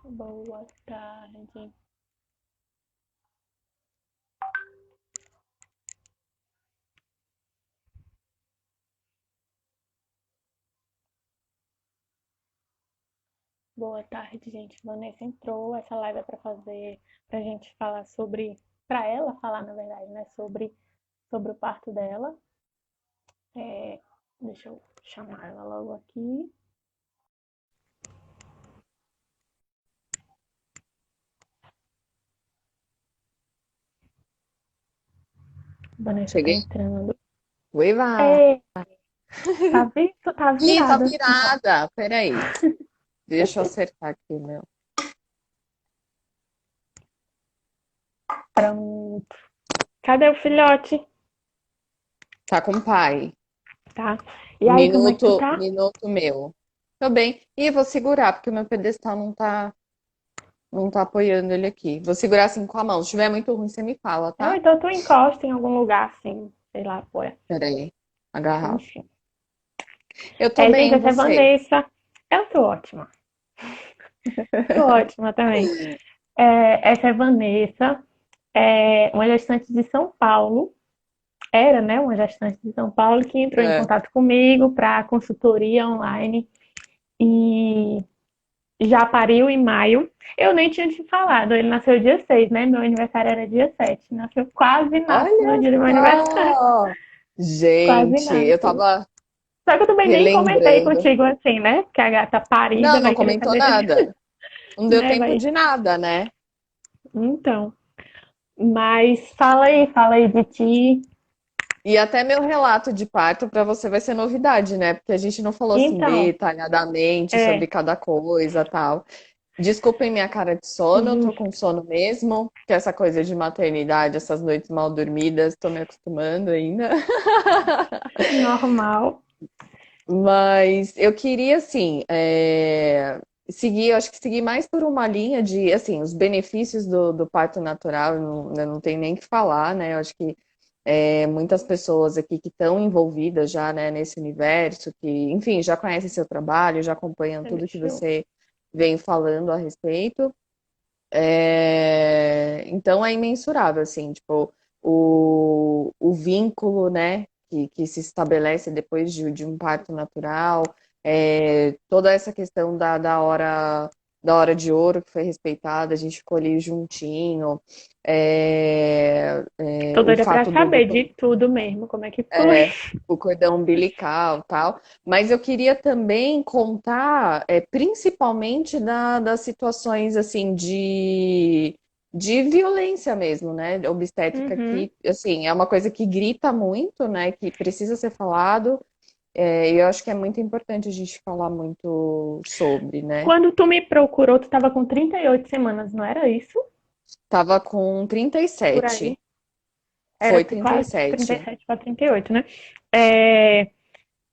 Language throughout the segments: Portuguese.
Boa tarde. Boa tarde, gente. Vanessa entrou. Essa live é para fazer, para a gente falar sobre, para ela falar, na verdade, né, sobre o parto dela. É, deixa eu chamar ela logo aqui. Vanessa tá Cheguei. entrando. Uiva! Ei, tá visto? Tá Ih, tá virado assim, ó. virada. Peraí. Deixa eu acertar aqui, meu. Pronto. Cadê o filhote? Tá com o pai. Tá? E aí, como é que tu Minuto, tá? minuto meu. Tô bem. Ih, vou segurar, porque o meu pedestal não tá apoiando ele aqui. Vou segurar assim com a mão. Se estiver muito ruim, você me fala, Ou tá? então tu encosta em algum lugar assim, sei lá, apoia. Peraí. Agarrar. Enfim. Eu tô Gente, bem, essa é você? Vanessa. Eu tô ótima. Tô ótima também. Essa é Vanessa, uma gestante de São Paulo. Era, né, uma gestante de São Paulo que entrou em É, contato comigo para consultoria online e já pariu em maio. Eu nem tinha te falado, ele nasceu dia 6, né? Meu aniversário era dia 7. Nasceu quase nasce no olha dia do meu aniversário. só! Quase Gente, eu nasce. tava Só que eu também nem comentei relembrando. contigo assim, né? Que a gata Não, parida não vai querer comentou saber de mim, nada. Não deu né? tempo Vai. de nada, né? Então. Mas fala aí de ti. E até meu relato de parto para você vai ser novidade, né? Porque a gente não falou assim Então, detalhadamente sobre é cada coisa, tal. Desculpem minha cara de sono, eu tô justo, com sono mesmo, que essa coisa de maternidade, essas noites mal dormidas, tô me acostumando ainda. normal. Mas eu queria, assim, seguir, eu acho que seguir mais por uma linha de, assim, os benefícios do parto natural, não tem nem o que falar, né? Eu acho que muitas pessoas aqui que estão envolvidas já, né, nesse universo, que, enfim, já conhecem seu trabalho, já acompanham tudo que Deixa eu... você vem falando a respeito. Então é imensurável, assim, tipo, o vínculo, né, que se estabelece depois de um parto natural, toda essa questão da hora de ouro que foi respeitada, a gente ficou ali juntinho, Tô o doida pra fato do saber de tudo mesmo, como é que foi. é, o cordão umbilical, tal. Mas eu queria também contar, principalmente das situações assim de violência mesmo, né? Obstétrica Uhum. que, assim, é uma coisa que grita muito, né? Que precisa ser falado. E eu acho que é muito importante a gente falar muito sobre, né? Quando tu me procurou, tu tava com 38 semanas, não era isso? Tava com Por 37. aí. Era Foi quase 37. 37 para 38, né? É,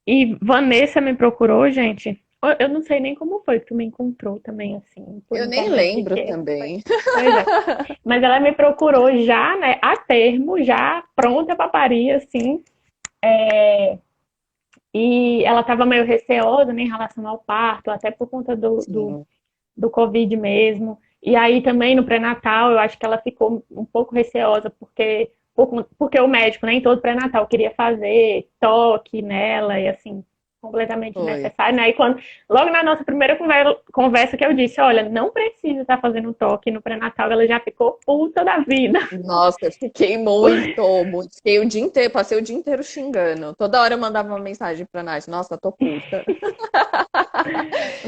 e Vanessa me procurou, gente. Eu não sei nem como foi que tu me encontrou também, assim, por Eu nem internet de lembro quê. também. Pois é. Mas ela me procurou já, né, a termo, já pronta para parir, assim. E ela estava meio receosa, né, em relação ao parto, até por conta Sim. do Covid mesmo. E aí também no pré-natal, eu acho que ela ficou um pouco receosa, porque o médico nem todo pré-natal queria fazer toque nela e assim, completamente Foi. necessário, né? E quando, logo na nossa primeira conversa que eu disse, olha, não precisa estar fazendo toque no pré-natal, ela já ficou puta da vida. Nossa, eu fiquei muito, muito. Fiquei o dia inteiro, passei o dia inteiro xingando. Toda hora eu mandava uma mensagem pra Nath. Nossa, tô puta.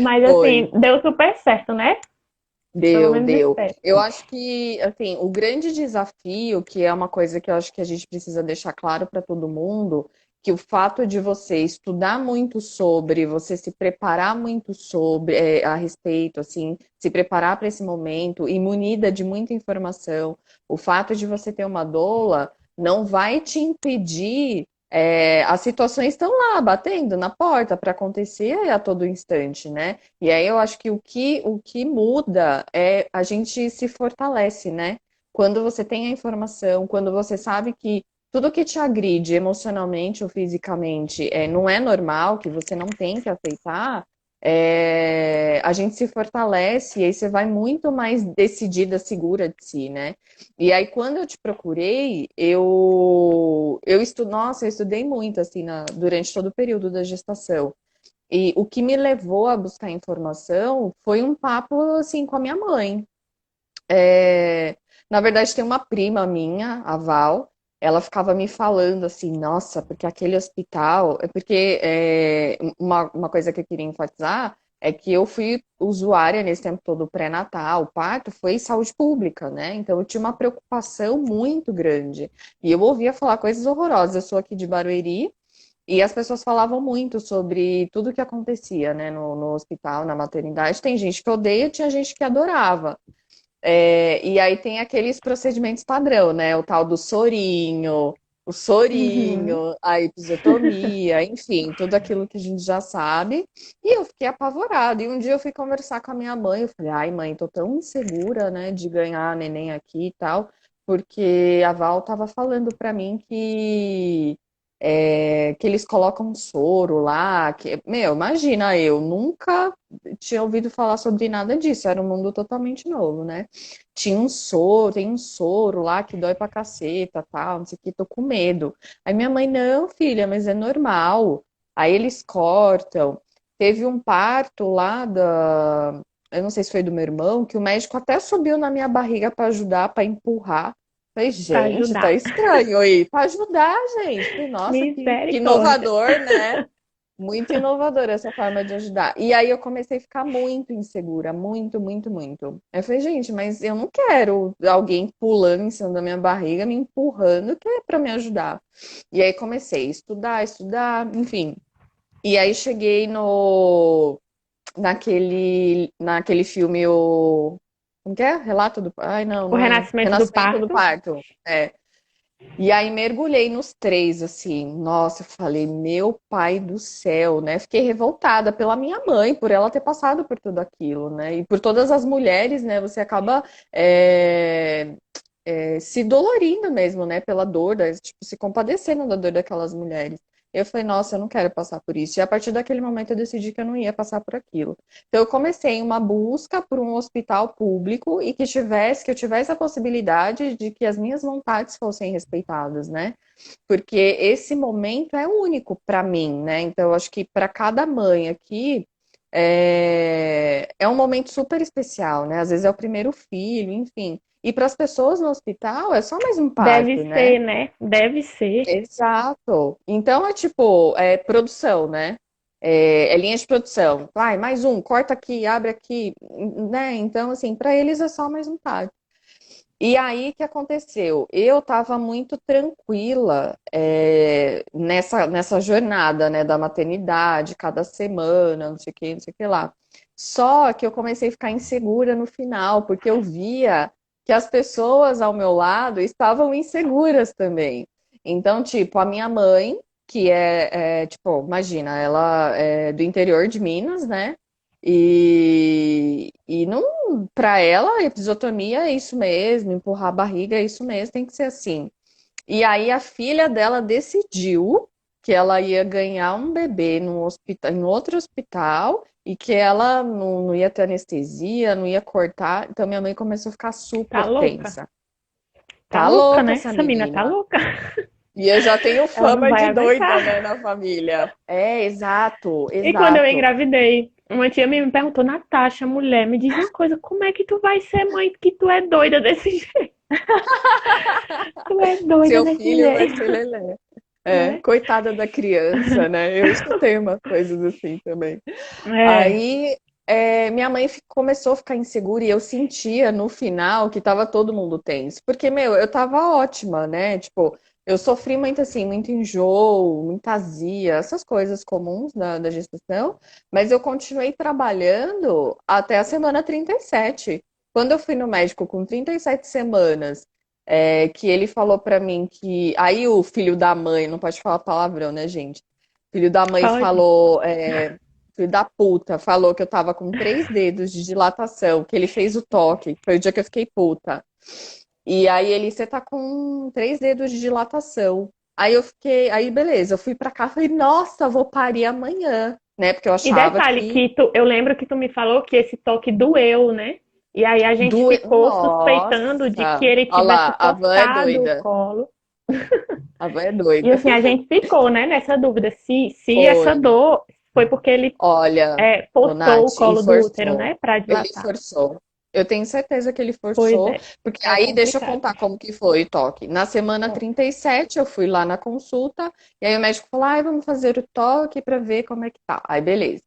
Mas Foi. assim, deu super certo, né? Pelo Deu, menos deu. espero. Eu acho que, assim, o grande desafio, que é uma coisa que eu acho que a gente precisa deixar claro para todo mundo, que o fato de você estudar muito sobre, você se preparar muito sobre, a respeito, assim, se preparar para esse momento, e munida de muita informação, o fato de você ter uma doula não vai te impedir. As situações estão lá batendo na porta para acontecer a todo instante, né? E aí eu acho que o que muda é a gente se fortalece, né? Quando você tem a informação, quando você sabe que tudo que te agride emocionalmente ou fisicamente não é normal, que você não tem que aceitar, a gente se fortalece e aí você vai muito mais decidida, segura de si, né? E aí, quando eu te procurei, nossa, eu estudei muito, assim, durante todo o período da gestação. E o que me levou a buscar informação foi um papo, assim, com a minha mãe. É, Na verdade, tem uma prima minha, a Val, ela ficava me falando assim, nossa, porque aquele hospital. Uma coisa que eu queria enfatizar é que eu fui usuária nesse tempo todo pré-natal, o parto foi saúde pública, né? Então eu tinha uma preocupação muito grande. E eu ouvia falar coisas horrorosas. Eu sou aqui de Barueri. E as pessoas falavam muito sobre tudo que acontecia, né, no hospital, na maternidade. Tem gente que odeia, tinha gente que adorava. E aí tem aqueles procedimentos padrão, né? O tal do Uhum. a episiotomia, enfim, tudo aquilo que a gente já sabe. E eu fiquei apavorada. E um dia eu fui conversar com a minha mãe, eu falei, ai, mãe, tô tão insegura, né, de ganhar neném aqui e tal, porque a Val tava falando pra mim que eles colocam soro lá, meu, imagina, eu nunca tinha ouvido falar sobre nada disso, era um mundo totalmente novo, né? Tem um soro lá que dói pra caceta, tal, não sei o que, tô com medo. Aí minha mãe, não, filha, mas é normal. Aí eles cortam. Teve um parto lá eu não sei se foi do meu irmão, que o médico até subiu na minha barriga pra ajudar, pra empurrar. Falei, Pra gente, tá ajudar. estranho aí. Pra ajudar, gente. Falei, nossa, que Misericórdia. inovador, né? Muito inovadora essa forma de ajudar. E aí eu comecei a ficar muito insegura, muito, muito, muito. Eu falei, gente, mas eu não quero alguém pulando em cima da minha barriga, me empurrando, que é para me ajudar. E aí comecei a estudar, enfim. E aí cheguei no naquele filme como que é? Relato do, ai não, O não é. renascimento do Renascimento do parto. Parto. É. E aí mergulhei nos três, assim. Nossa, eu falei, meu pai do céu, né? Fiquei revoltada pela minha mãe, por ela ter passado por tudo aquilo, né? E por todas as mulheres, né? Você acaba se dolorindo mesmo, né? Pela dor, tipo, se compadecendo da dor daquelas mulheres. Eu falei, nossa, eu não quero passar por isso. E a partir daquele momento eu decidi que eu não ia passar por aquilo. Então eu comecei uma busca por um hospital público e que eu tivesse a possibilidade de que as minhas vontades fossem respeitadas, né? Porque esse momento é único para mim, né? Então eu acho que para cada mãe aqui é um momento super especial, né? Às vezes é o primeiro filho, enfim. E para as pessoas no hospital é só mais um Deve parto, né? ser, né? Deve ser. Exato. Então é tipo, produção, né? É linha de produção. Vai, mais um, corta aqui, abre aqui, né? Então, assim, para eles é só mais um parto. E aí, o que aconteceu? Eu estava muito tranquila nessa jornada, né, da maternidade, cada semana, não sei o que, não sei o que lá. Só que eu comecei a ficar insegura no final, porque eu via que as pessoas ao meu lado estavam inseguras também. Então, tipo, a minha mãe, que tipo, imagina, ela é do interior de Minas, né? E não, para ela, episiotomia é isso mesmo, empurrar a barriga é isso mesmo, tem que ser assim. E aí a filha dela decidiu que ela ia ganhar um bebê num hospital, em outro hospital e que ela não ia ter anestesia, não ia cortar. Então minha mãe começou a ficar Tá super louca? tensa. Tá Tá louca, louca né? essa Essa menina tá menina. louca. E eu já tenho Ela não fama vai de doida, aguentar. né, na família. É, exato, E quando eu exato. engravidei, uma tia me perguntou, Natasha, mulher, me diz uma coisa, como é que tu vai ser mãe que tu é doida desse jeito? Tu é doida Seu desse filho vai ser jeito, lelé. né? Coitada da criança, né? Eu escutei umas coisas assim também. É, Aí minha mãe começou a ficar insegura e eu sentia no final que tava todo mundo tenso. Porque, meu, eu tava ótima, né? Tipo, eu sofri muito assim, muito enjoo, muita azia, essas coisas comuns da gestação, mas eu continuei trabalhando até a semana 37. Quando eu fui no médico com 37 semanas, que ele falou pra mim que. Aí o filho da mãe, não pode falar palavrão, né, gente? Filho da mãe pode. falou. Filho da puta, falou que eu tava com 3 dedos de dilatação, que ele fez o toque, que foi o dia que eu fiquei puta. E aí você tá com 3 dedos de dilatação. Aí beleza, eu fui pra cá e falei, nossa, vou parir amanhã. né? Porque eu E achava detalhe que que eu lembro que tu me falou que esse toque doeu, né? E aí a gente ficou suspeitando de que Nossa! ele Olha tivesse lá, a van é forçado o doida. colo. A van é E doida. assim, a gente ficou, né, nessa dúvida se essa Foi. dor foi porque ele Olha, ô forçou o Nath, e colo do útero, forçou. né, para Ele dilatar. forçou. Eu tenho certeza que ele Pois forçou, é, porque é aí deixa eu complicado. contar como que foi o toque. Na semana Hum. 37 eu fui lá na consulta, e aí o médico falou: ai, vamos fazer o toque para ver como é que tá. Aí beleza.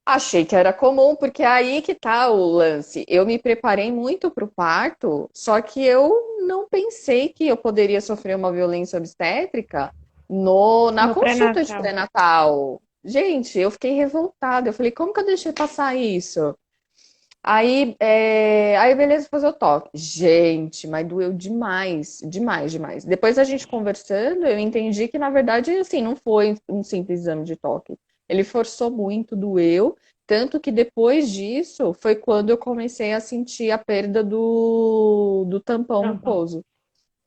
Achei que era comum, porque é aí que tá o lance. Eu me preparei muito para o parto, só que eu não pensei que eu poderia sofrer uma violência obstétrica na No consulta de pré-natal. pré-natal. Gente, eu fiquei revoltada. Eu falei, como que eu deixei passar isso? Aí beleza, fazer o toque. Gente, mas doeu demais, demais, demais. Depois a gente conversando, eu entendi que, na verdade, assim, não foi um simples exame de toque. Ele forçou muito, doeu. Tanto que depois disso foi quando eu comecei a sentir a perda do tampão Tampão. mucoso.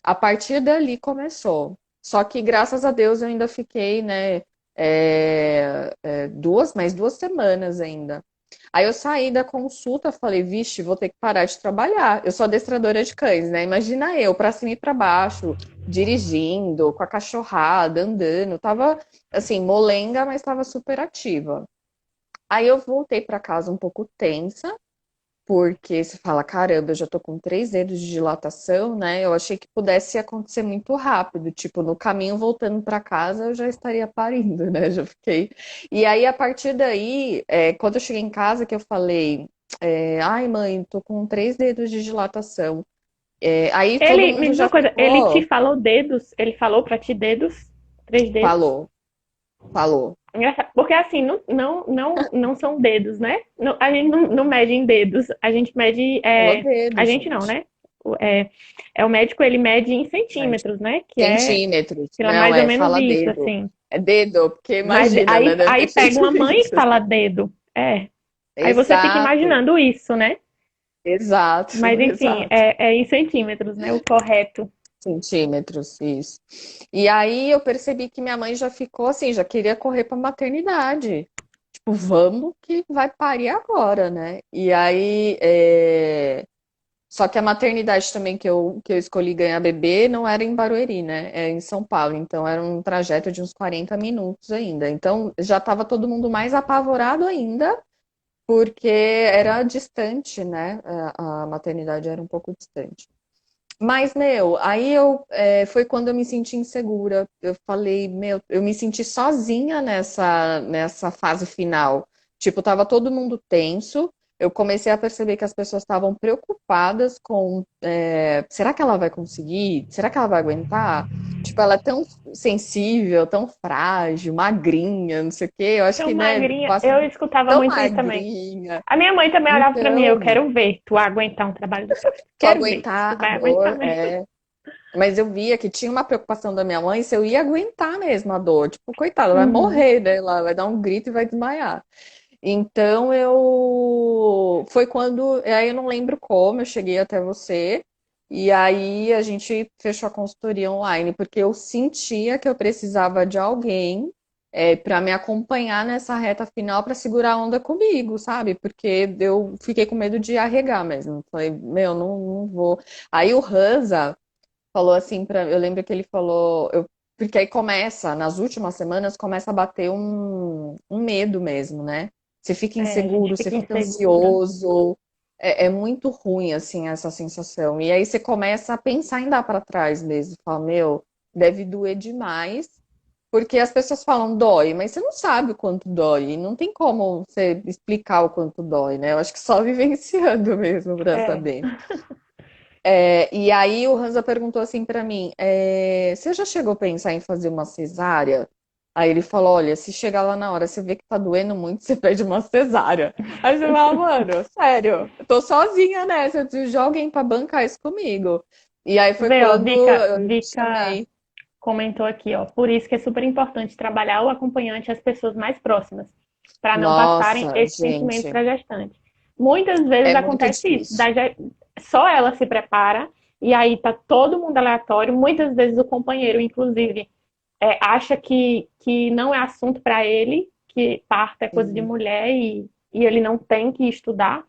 A partir dali começou. Só que, graças a Deus, eu ainda fiquei, né, mais 2 semanas ainda. Aí eu saí da consulta, falei, vixe, vou ter que parar de trabalhar. Eu sou adestradora de cães, né? Imagina eu, pra cima e pra baixo, dirigindo, com a cachorrada, andando. Tava, assim, molenga, mas tava super ativa. Aí eu voltei pra casa um pouco tensa, porque você fala, caramba, eu já tô com 3 dedos de dilatação, né? Eu achei que pudesse acontecer muito rápido, tipo, no caminho voltando para casa eu já estaria parindo, né? Já fiquei. E aí, a partir daí, quando eu cheguei em casa, que eu falei, ai, mãe, tô com 3 dedos de dilatação. Aí todo Ele, me mundo diz já uma coisa, ele te ficou, falou dedos? Ele falou pra ti dedos? 3 dedos? falou, falou, Engraçado, porque assim, não são dedos, né? A gente não mede em dedos, a gente mede. falou A dedo, gente não, gente. né? O médico, ele mede em Mas centímetros, né? centímetros, Que é não, mais ou menos fala isso, dedo. assim. É dedo, porque Mas imagina, né? aí, Deve ter aí pega feito uma mãe e isso. fala dedo. Aí você fica Exato, imaginando isso, né? exato, Mas enfim, exato. é em centímetros, né? O correto. Centímetros, isso. E aí eu percebi que minha mãe já ficou assim, já queria correr para maternidade. Tipo, vamos que vai parir agora, né? E aí, só que a maternidade também que eu escolhi ganhar bebê não era em Barueri, né? É em São Paulo. Então era um trajeto de uns 40 minutos ainda. Então já estava todo mundo mais apavorado ainda, porque era distante, né? A maternidade era um pouco distante. Mas, meu, foi quando eu me senti insegura. Eu falei, meu, eu me senti sozinha nessa fase final. Tipo, tava todo mundo tenso. Eu comecei a perceber que as pessoas estavam preocupadas com, será que ela vai conseguir? Será que ela vai aguentar? Tipo, ela é tão sensível, tão frágil, magrinha, não sei o quê. Eu acho Tão que, né, magrinha, passa eu escutava tão muito isso também. magrinha. A minha mãe também olhava pra mim, eu Então, quero ver tu aguentar um trabalho de parto. tu Quero ver se aguentar tu a vai aguentar dor, mesmo. mas eu via que tinha uma preocupação da minha mãe se eu ia aguentar mesmo a dor. Tipo, coitada, vai Uhum. morrer, né? Ela vai dar um grito e vai desmaiar. Então eu. Foi quando. Aí eu não lembro como eu cheguei até você. E aí a gente fechou a consultoria online, porque eu sentia que eu precisava de alguém para me acompanhar nessa reta final para segurar a onda comigo, sabe? Porque eu fiquei com medo de arregar mesmo. Falei, meu, não vou. Aí o Hansa falou assim para, eu lembro que ele falou, porque aí começa, nas últimas semanas começa a bater um medo mesmo, né? Você fica A gente inseguro, você fica fica insegura. ansioso, é muito ruim assim essa sensação. E aí você começa a pensar em dar para trás mesmo, fala, meu, deve doer demais. Porque as pessoas falam dói, mas você não sabe o quanto dói. E não tem como você explicar o quanto dói, né? Eu acho que só vivenciando mesmo para É. saber. E aí o Hansa perguntou assim pra mim, você já chegou a pensar em fazer uma cesárea? Aí ele falou, olha, se chegar lá na hora, você vê que tá doendo muito, você pede uma cesárea. Aí você fala, mano, sério, eu tô sozinha nessa, eu preciso de alguém pra bancar isso comigo. E aí foi Vê, ó, quando Vika, eu te Vika chamei. comentou aqui, ó. Por isso que é super importante trabalhar o acompanhante às pessoas mais próximas, para não passarem Nossa, esse sentimento gente, para a gestante. Muitas vezes é muito acontece isso, difícil. só ela se prepara e aí tá todo mundo aleatório. Muitas vezes o companheiro, inclusive, acha que não é assunto para ele, que parto é coisa de Sim. mulher e ele não tem que estudar.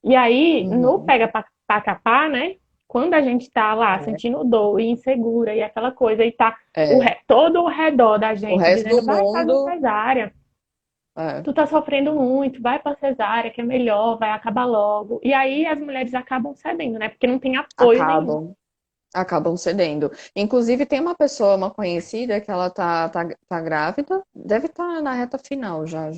E aí, no Uhum. pega pra capar, né? Quando a gente tá lá É, sentindo dor e insegura e aquela coisa, e tá é. todo o redor da O gente resto do dizendo, vai, faz uma mundo, cesárea, é, tu tá sofrendo muito, vai pra cesárea, que é melhor, vai acabar logo. E aí as mulheres acabam cedendo, né? Porque não tem apoio nenhum. acabam. Acabam cedendo. Inclusive, tem uma pessoa, uma conhecida, que ela tá grávida, deve estar na reta final já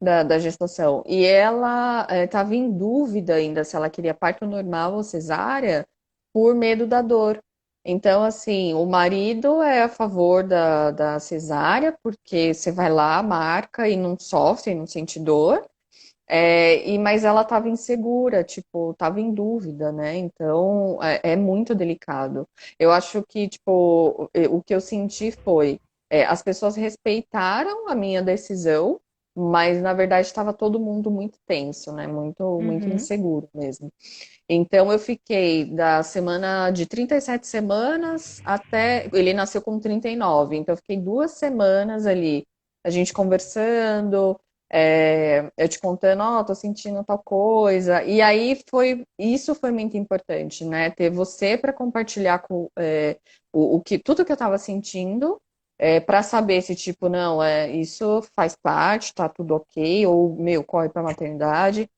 da gestação. E ela estava em dúvida ainda se ela queria parto normal ou cesárea por medo da dor. Então, assim, o marido é a favor da cesárea, porque você vai lá, marca e não sofre, não sente dor. Mas ela estava insegura, tipo, estava em dúvida, né? Então é muito delicado. Eu acho que, tipo, o que eu senti foi as pessoas respeitaram a minha decisão, mas na verdade estava todo mundo muito tenso, né? Muito, muito Uhum. inseguro mesmo. Então eu fiquei da semana de 37 semanas até. Ele nasceu com 39, então eu fiquei 2 semanas ali, a gente conversando, eu te contando, ó, tô sentindo tal coisa. E aí isso foi muito importante, né? Ter você para compartilhar o que tudo que eu estava sentindo. Para saber se, tipo, não, isso faz parte, tá tudo ok, ou, meu, corre para maternidade.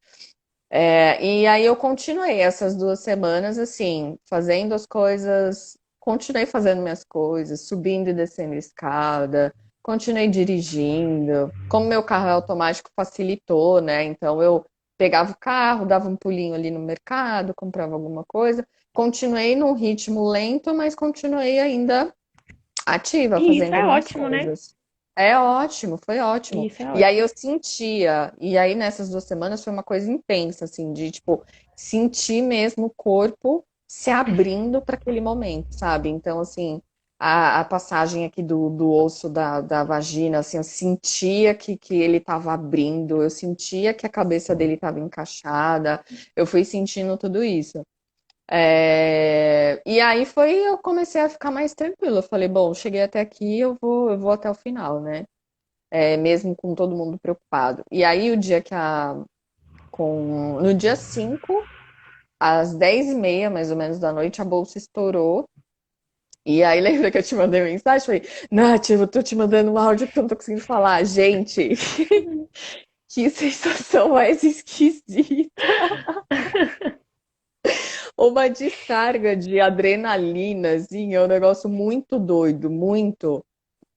E aí eu continuei essas 2 semanas, assim, fazendo as coisas, continuei fazendo minhas coisas, subindo e descendo a escada, continuei dirigindo. Como meu carro é automático, facilitou, né? Então eu pegava o carro, dava um pulinho ali no mercado, comprava alguma coisa. Continuei num ritmo lento, mas continuei ainda ativa, E isso fazendo é algumas ótimo, né? coisas. É ótimo, foi ótimo. Isso é E aí ótimo. eu sentia, e aí nessas 2 semanas foi uma coisa intensa, assim, de tipo, sentir mesmo o corpo se abrindo para aquele momento, sabe? Então, assim, a passagem aqui do osso da vagina, assim, eu sentia que ele estava abrindo, eu sentia que a cabeça dele estava encaixada, eu fui sentindo tudo isso. E aí eu comecei a ficar mais tranquila. Eu falei, bom, cheguei até aqui, eu vou até o final, né? Mesmo com todo mundo preocupado. E aí o dia no dia 5 às 10h30, mais ou menos da noite, a bolsa estourou. E aí lembra que eu te mandei mensagem? Falei, Nath, eu tô te mandando um áudio porque eu não tô conseguindo falar. Gente, que sensação mais esquisita. Uma descarga de adrenalina, assim, é um negócio muito doido, muito.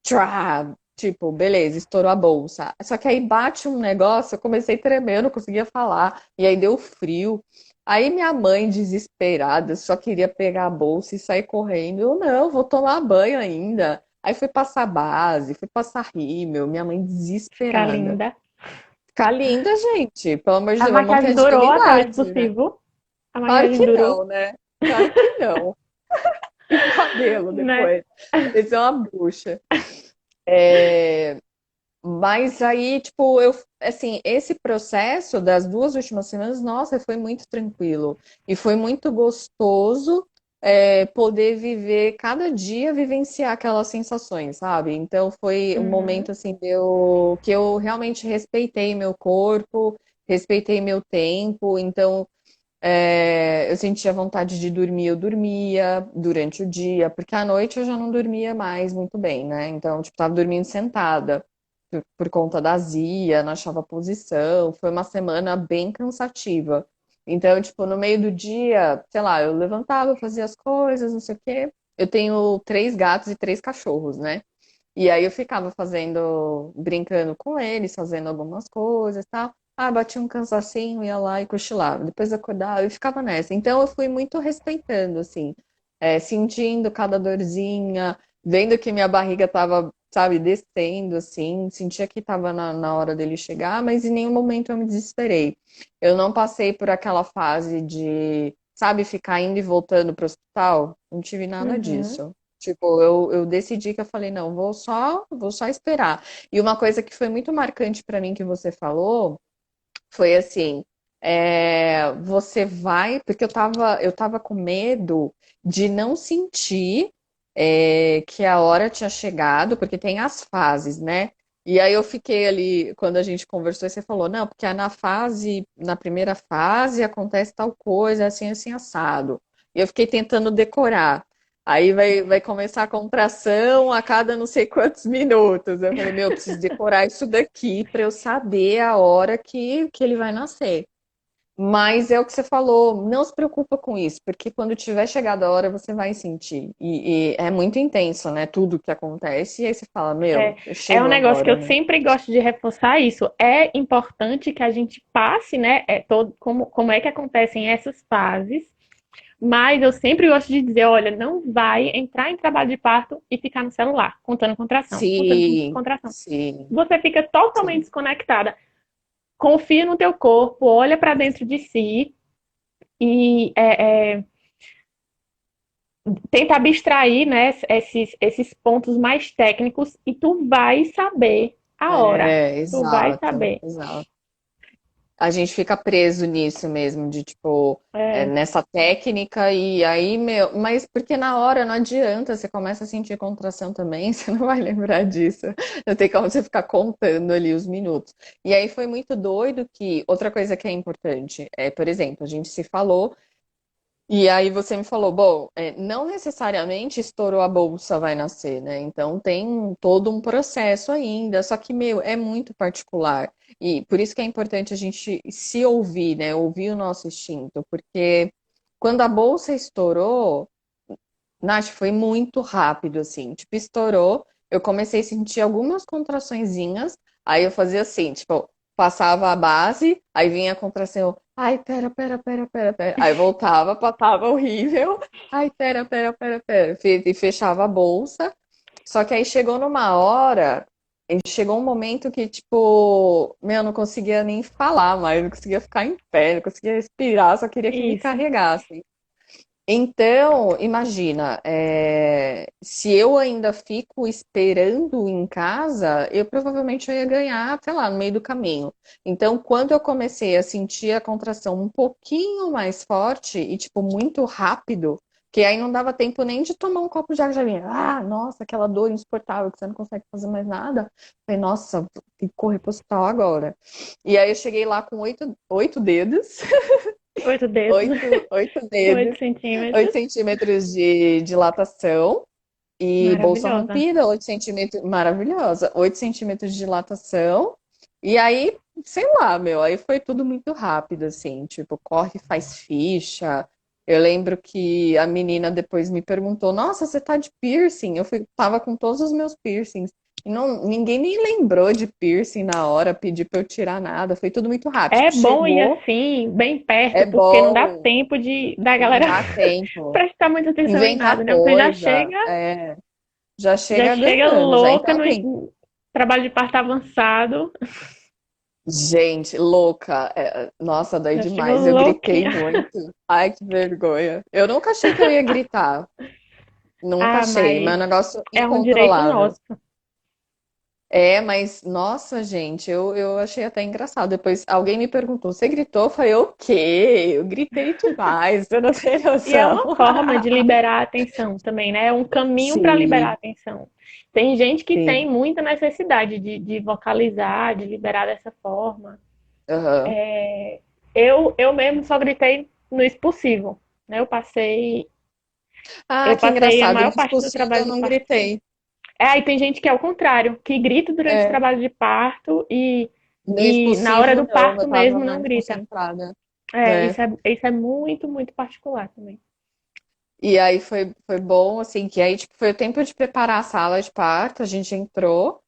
Tchá! Tipo, beleza, estourou a bolsa. Só que aí bate um negócio, eu comecei a tremer, eu não conseguia falar. E aí deu frio. Aí minha mãe, desesperada, só queria pegar a bolsa e sair correndo. Eu, não, vou tomar banho ainda. Aí fui passar base, fui passar rímel, minha mãe Ficar desesperada. linda. Ficar linda, gente. Pelo amor de A Deus, vamos manter maquiagem a durou até o dignidade, né? impossível. A Claro maquiagem que durou, não, né? Claro que não. E o cabelo né? depois. Parecia uma bruxa. É, Mas aí, tipo, assim, esse processo das 2 últimas semanas, nossa, foi muito tranquilo. E foi muito gostoso, poder viver, cada dia vivenciar aquelas sensações, sabe? Então foi um Uhum. momento, assim, que eu realmente respeitei meu corpo, respeitei meu tempo. Então, eu sentia vontade de dormir, eu dormia durante o dia, porque à noite eu já não dormia mais muito bem, né? Então, tipo, tava dormindo sentada por conta da azia, não achava posição. Foi uma semana bem cansativa. Então, tipo, no meio do dia, sei lá, eu levantava, fazia as coisas, não sei o quê. Eu tenho 3 gatos e 3 cachorros, né? E aí eu ficava brincando com eles, fazendo algumas coisas e tal. Ah, batia um cansacinho, ia lá e cochilava. Depois acordava e ficava nessa. Então eu fui muito respeitando, assim, sentindo cada dorzinha, vendo que minha barriga tava, sabe, descendo, assim, sentia que tava na hora dele chegar, mas em nenhum momento eu me desesperei. Eu não passei por aquela fase de, sabe, ficar indo e voltando pro hospital. Não tive nada Uhum. disso. Tipo, eu decidi que eu falei, não, vou só esperar. E uma coisa que foi muito marcante pra mim que você falou foi assim, você vai, porque eu tava com medo de não sentir que a hora tinha chegado, porque tem as fases, né? E aí eu fiquei ali, quando a gente conversou, e você falou, não, porque na primeira fase acontece tal coisa, assim, assim, assado. E eu fiquei tentando decorar. Aí vai começar a contração a cada não sei quantos minutos. Eu falei, meu, eu preciso decorar isso daqui para eu saber a hora que ele vai nascer. Mas é o que você falou, não se preocupa com isso, porque quando tiver chegado a hora você vai sentir. E é muito intenso, né? Tudo que acontece, e aí você fala, É, meu, é um chegou negócio que agora, eu né? sempre gosto de reforçar isso. É importante que a gente passe, né, como é que acontecem essas fases, mas eu sempre gosto de dizer, olha, não vai entrar em trabalho de parto e ficar no celular, contando contração, contando Sim, contração. sim, Você fica totalmente sim. desconectada. Confia no teu corpo, olha para dentro de si e tenta abstrair, né, esses pontos mais técnicos e tu vai saber a hora. É, Tu vai exato, saber. exato. A gente fica preso nisso mesmo, de tipo, É, nessa técnica, e aí, meu, mas porque na hora não adianta, você começa a sentir contração também, você não vai lembrar disso. Não tem como você ficar contando ali os minutos. E aí foi muito doido que outra coisa que é importante é, por exemplo, a gente se falou. E aí você me falou, bom, não necessariamente estourou a bolsa vai nascer, né? Então tem todo um processo ainda, só que, meu, é muito particular. E por isso que é importante a gente se ouvir, né? Ouvir o nosso instinto, porque quando a bolsa estourou, Nath, foi muito rápido, assim. Tipo, estourou, eu comecei a sentir algumas contraçõezinhas, aí eu fazia assim, tipo, passava a base, aí vinha a contração, ai, pera. Aí voltava, tava horrível, ai, pera. E fechava a bolsa. Só que aí chegou numa hora, e chegou um momento que, tipo, meu, eu não conseguia nem falar mais, não conseguia ficar em pé, não conseguia respirar, só queria que me isso. carregassem. Então, imagina, se eu ainda fico esperando em casa, eu provavelmente ia ganhar, sei lá, no meio do caminho. Então, quando eu comecei a sentir a contração um pouquinho mais forte e, tipo, muito rápido, que aí não dava tempo nem de tomar um copo de água, já vinha, nossa, aquela dor insuportável que você não consegue fazer mais nada. Falei, nossa, tem que correr pro hospital agora. E aí eu cheguei lá com oito dedos, 8 dedos, oito dedos. 8 8 centímetros. centímetros de dilatação e bolsa Maravilhosa. rompida, 8 centímetros, maravilhosa, 8 centímetros de dilatação. E aí, sei lá, meu, aí foi tudo muito rápido, assim, tipo, corre, faz ficha. Eu lembro que a menina depois me perguntou: Nossa, você tá de piercing? Tava com todos os meus piercings. E não, ninguém nem lembrou de piercing na hora, pedir pra eu tirar nada. Foi tudo muito rápido. É Tipo, bom ir chegou, assim, bem perto, é porque não dá bom, tempo da não galera dá tempo. prestar muita atenção em Inventar nada, né? Você coisa, já já chega chega ganhando, já. louca Então, no assim, trabalho de parto avançado. gente, louca. Nossa, dói Já chega demais. Eu gritei louquinha. muito. Ai, que vergonha. Eu nunca achei que eu ia gritar. Nunca Ah, achei, mas é mas um negócio é um direito incontrolável. nosso. É, mas, nossa, gente, eu achei até engraçado. Depois alguém me perguntou, você gritou? Eu falei, o quê? Eu gritei demais, você não tem E é noção. uma forma de liberar a atenção também, né? É um caminho para liberar a Sim, atenção. Tem gente que tem sim. muita necessidade de vocalizar, de liberar dessa forma. Aham. Eu mesmo só gritei no expulsivo, né? Ah, Eu que passei a engraçado. No maior parte do expulsivo eu trabalho de não parto. gritei. Aí tem gente que é o contrário, que grita durante o É. trabalho de parto No e na hora expulsivo, do não, parto eu tava mesmo não mais grita. concentrada. É, É. isso é muito, muito particular também. E aí foi bom, assim, que aí, tipo, foi o tempo de preparar a sala de parto, a gente entrou,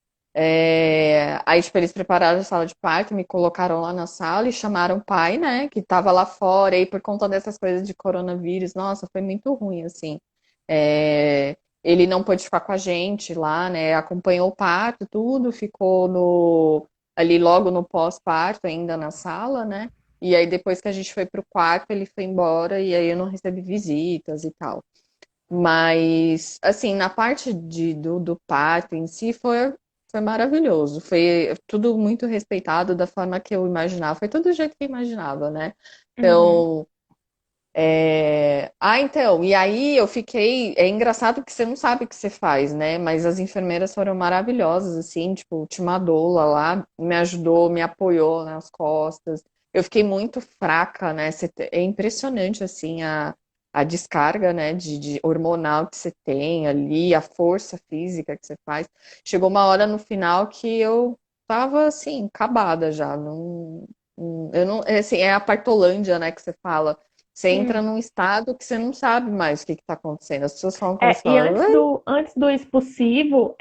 aí, tipo, eles prepararam a sala de parto, me colocaram lá na sala e chamaram o pai, né, que tava lá fora, e por conta dessas coisas de coronavírus, nossa, foi muito ruim, assim. Ele não pôde ficar com a gente lá, né, acompanhou o parto, tudo, ficou ali logo no pós-parto, ainda na sala, né, e aí, depois que a gente foi pro quarto, ele foi embora e aí eu não recebi visitas e tal. Mas, assim, na parte do parto em si, foi maravilhoso. Foi tudo muito respeitado da forma que eu imaginava. Foi tudo do jeito que eu imaginava, né? Uhum. Então, Então, e aí eu fiquei. É engraçado que você não sabe o que você faz, né? Mas as enfermeiras foram maravilhosas, assim, tipo, tinha uma doula lá, me ajudou, me apoiou nas costas. Eu fiquei muito fraca, né? É impressionante, assim, a descarga, né, de hormonal que você tem ali, a força física que você faz. Chegou uma hora no final que eu tava, assim, acabada já. Eu não, é assim, é a partolândia, né, que você fala. Você entra Hum. num estado que você não sabe mais o que está acontecendo. As pessoas falam como É, se e fala, "Ai, antes do expulsivo,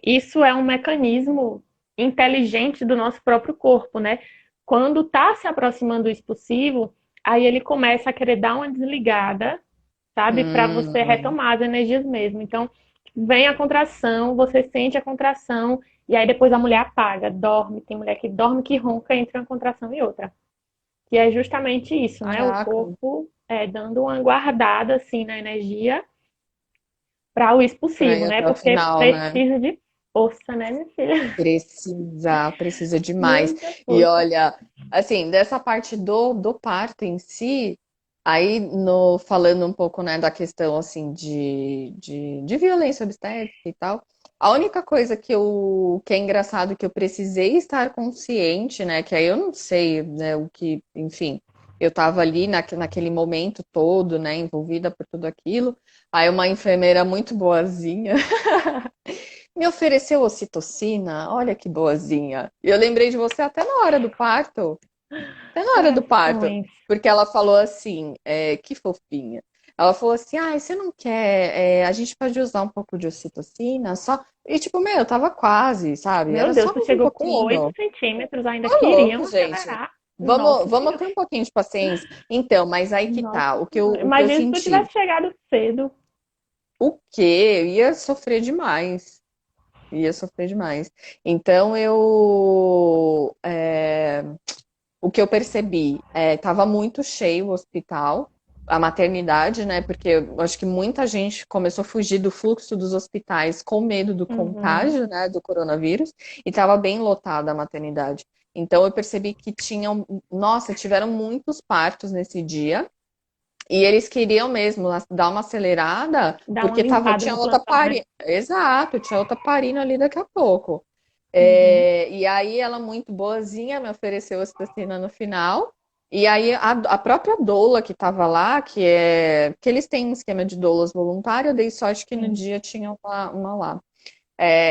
isso é um mecanismo inteligente do nosso próprio corpo, né? Quando está se aproximando do expulsivo, aí ele começa a querer dar uma desligada, sabe? Para você hum, retomar as energias mesmo. Então, vem a contração, você sente a contração, e aí depois a mulher apaga, dorme. Tem mulher que dorme, que ronca entre uma contração e outra. E é justamente isso, né? O caraca, corpo dando uma guardada assim na energia para o para expulsivo, ir né? até o Porque final, né? precisa de força, né, minha filha? Precisa demais. Muita E força. olha, assim, dessa parte do parto em si, aí no, falando um pouco, né, da questão, assim, de violência obstétrica e tal, a única coisa que é engraçado, que eu precisei estar consciente, né, que aí eu não sei, né, o que, enfim, eu tava ali naquele momento todo, né, envolvida por tudo aquilo, aí uma enfermeira muito boazinha, me ofereceu ocitocina, olha que boazinha. E eu lembrei de você até na hora do parto, até na hora do parto, Corações. porque ela falou assim, que fofinha. Ela falou assim, ah, você não quer, a gente pode usar um pouco de ocitocina, só... E tipo, meu, eu tava quase, sabe? Meu Era Deus, só tu mais um chegou com oito pouquinho. centímetros, ainda Ô, louco, queriam gente. acelerar. Vamos, Nossa vamos Senhora. ter um pouquinho de paciência. Então, mas aí que Nossa tá, Senhora. o que eu Imagina se tu senti. tivesse chegado cedo. O quê? Eu ia sofrer demais. Ia sofrer demais. Então o que eu percebi estava muito cheio o hospital, a maternidade, né? Porque eu acho que muita gente começou a fugir do fluxo dos hospitais com medo do Uhum. contágio, né, do coronavírus, e estava bem lotada a maternidade. Então eu percebi que tinham, nossa, tiveram muitos partos nesse dia. E eles queriam mesmo dar uma acelerada, Dá uma porque limpada tinha no outra plantão, né? parina. Exato, tinha outra parina ali daqui a pouco. Uhum. E aí ela, muito boazinha, me ofereceu a ocitocina no final. E aí a própria doula que estava lá, que eles têm um esquema de doulas voluntário, eu dei sorte que no Sim. dia tinha uma lá.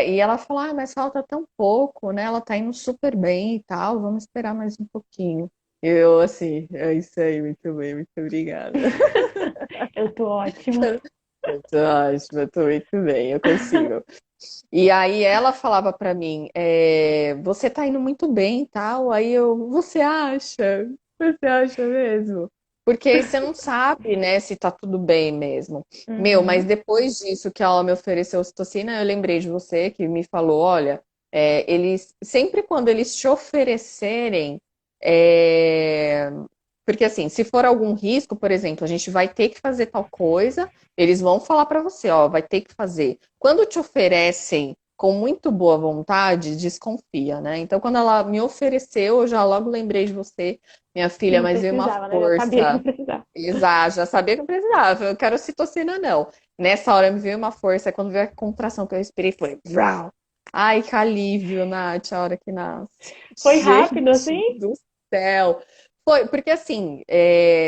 E ela falou, ah, mas falta tão pouco, né? Ela tá indo super bem e tal, vamos esperar mais um pouquinho. Eu, assim, é isso aí, muito bem, muito obrigada. Eu tô ótima. Eu tô ótima, eu tô muito bem, eu consigo. E aí ela falava pra mim, você tá indo muito bem e tal. Aí eu, você acha? Você acha mesmo? Porque aí você não sabe, né, se tá tudo bem mesmo. Meu, mas Uhum. depois disso que ela me ofereceu ocitocina, eu lembrei de você que me falou, olha, eles sempre quando eles te oferecerem, é, porque assim, se for algum risco, por exemplo, a gente vai ter que fazer tal coisa, eles vão falar para você, ó, vai ter que fazer. Quando te oferecem com muito boa vontade, desconfia, né? Então, quando ela me ofereceu, eu já logo lembrei de você, minha Que filha, não mas veio uma precisava, né? Já sabia que não força. precisava. Exato, já sabia que eu precisava. Eu quero citocina, não. Nessa hora me veio uma força, quando veio a contração que eu respirei, foi. Vrau. Ai, que alívio, Nath, a hora que nasce. Foi Gente rápido, assim? do céu. Foi, porque assim,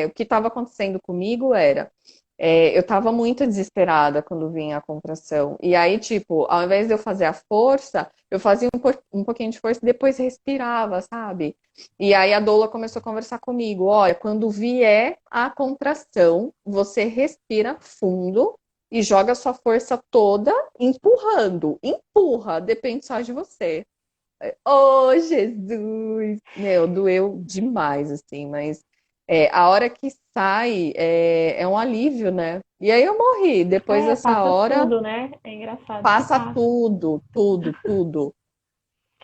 o que estava acontecendo comigo era, eu estava muito desesperada quando vinha a contração. E aí, tipo, ao invés de eu fazer a força, eu fazia um pouquinho de força e depois respirava, sabe? E aí a doula começou a conversar comigo. Olha, quando vier a contração, você respira fundo e joga sua força toda empurrando. Empurra, depende só de você. Oh, Jesus! Meu, doeu demais, assim, mas a hora que sai é um alívio, né? E aí eu morri. Depois É, dessa passa hora, tudo, né? É engraçado que passa passa. tudo, tudo, tudo.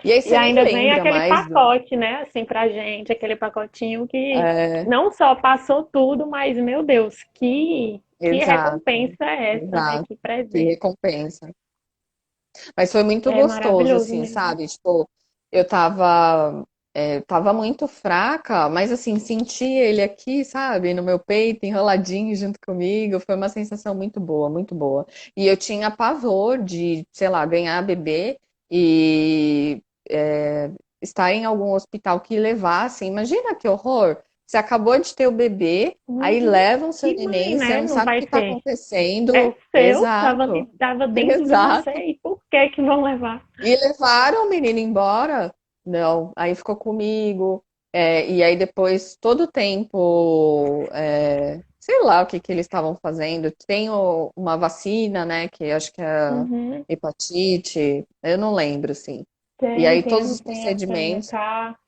E aí E você nem ainda vem lembra aquele mais do. pacote, né? Assim, pra gente, aquele pacotinho que É, não só passou tudo, mas, meu Deus, que exato, recompensa é essa, né? exato. Que Que presente. recompensa. Mas foi muito É gostoso, maravilhoso assim, mesmo. sabe? Tipo, eu tava. tava muito fraca, mas assim, senti ele aqui, sabe, no meu peito, enroladinho junto comigo. Foi uma sensação muito boa, muito boa. E eu tinha pavor de, sei lá, ganhar bebê e estar em algum hospital que levasse. Imagina que horror! Você acabou de ter o bebê, aí Uhum. levam seu Que mãe, neném, você né? não Não sabe o vai que está ter. É acontecendo. seu, Exato, tava dentro de você, exato. e por que que vão levar? E levaram o menino embora? Não, aí ficou comigo. E aí depois, todo o tempo, sei lá o que que eles estavam fazendo. Tem uma vacina, né, que acho que é Uhum. hepatite, eu não lembro, assim. E Tem, aí tem, todos os tem a vitamina procedimentos, K.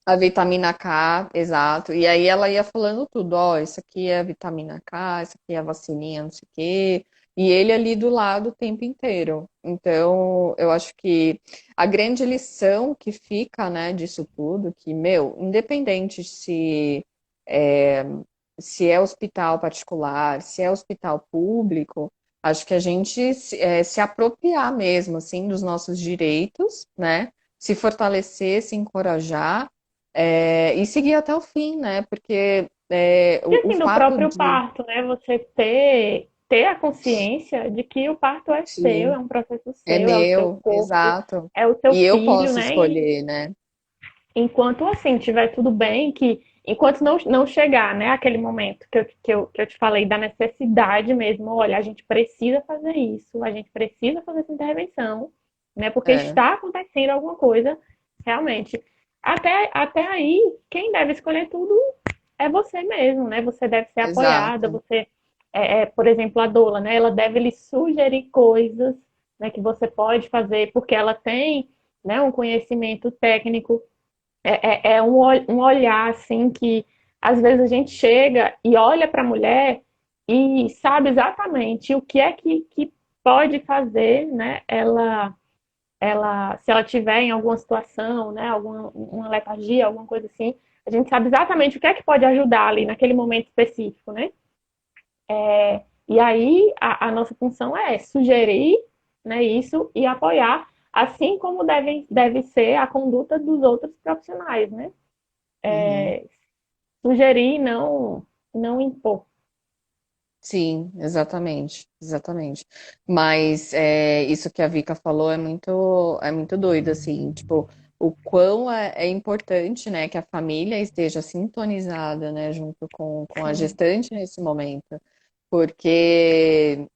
a vitamina K, exato. E aí ela ia falando tudo, ó, isso aqui é a vitamina K, isso aqui é a vacininha, não sei o quê. E ele ali do lado o tempo inteiro. Então, eu acho que a grande lição que fica, né, disso tudo, que, meu, independente é, se é hospital particular, se é hospital público, acho que a gente se apropriar mesmo, assim, dos nossos direitos, né? Se fortalecer, se encorajar e seguir até o fim, né? Porque E o assim, do fato próprio de. parto, né? Você ter a consciência de que o parto é seu, é Sim, um processo é seu, é o seu meu, corpo, exato. é o seu E eu filho, posso né? E escolher, né? enquanto assim tiver tudo bem, que enquanto não chegar, né, aquele momento que eu te falei da necessidade mesmo, olha, a gente precisa fazer isso, a gente precisa fazer essa intervenção, né, porque É, está acontecendo alguma coisa realmente. Até aí, quem deve escolher tudo é você mesmo, né? Você deve ser apoiada, exato. você, por exemplo, a doula, né? Ela deve lhe sugerir coisas, né, que você pode fazer, porque ela tem, né, um conhecimento técnico é um olhar assim que às vezes a gente chega e olha para a mulher e sabe exatamente o que é que pode fazer, né? Se ela tiver em alguma situação, né? Alguma uma letargia, alguma coisa assim, a gente sabe exatamente o que é que pode ajudar ali naquele momento específico, né? E aí a nossa função é sugerir, né, isso e apoiar, assim como deve ser a conduta dos outros profissionais, né? Uhum. Sugerir e não impor. Sim, exatamente, exatamente. Mas isso que a Vika falou é muito doido, assim, tipo, o quão é importante, né, que a família esteja sintonizada, né, junto com a Sim. gestante nesse momento. Porque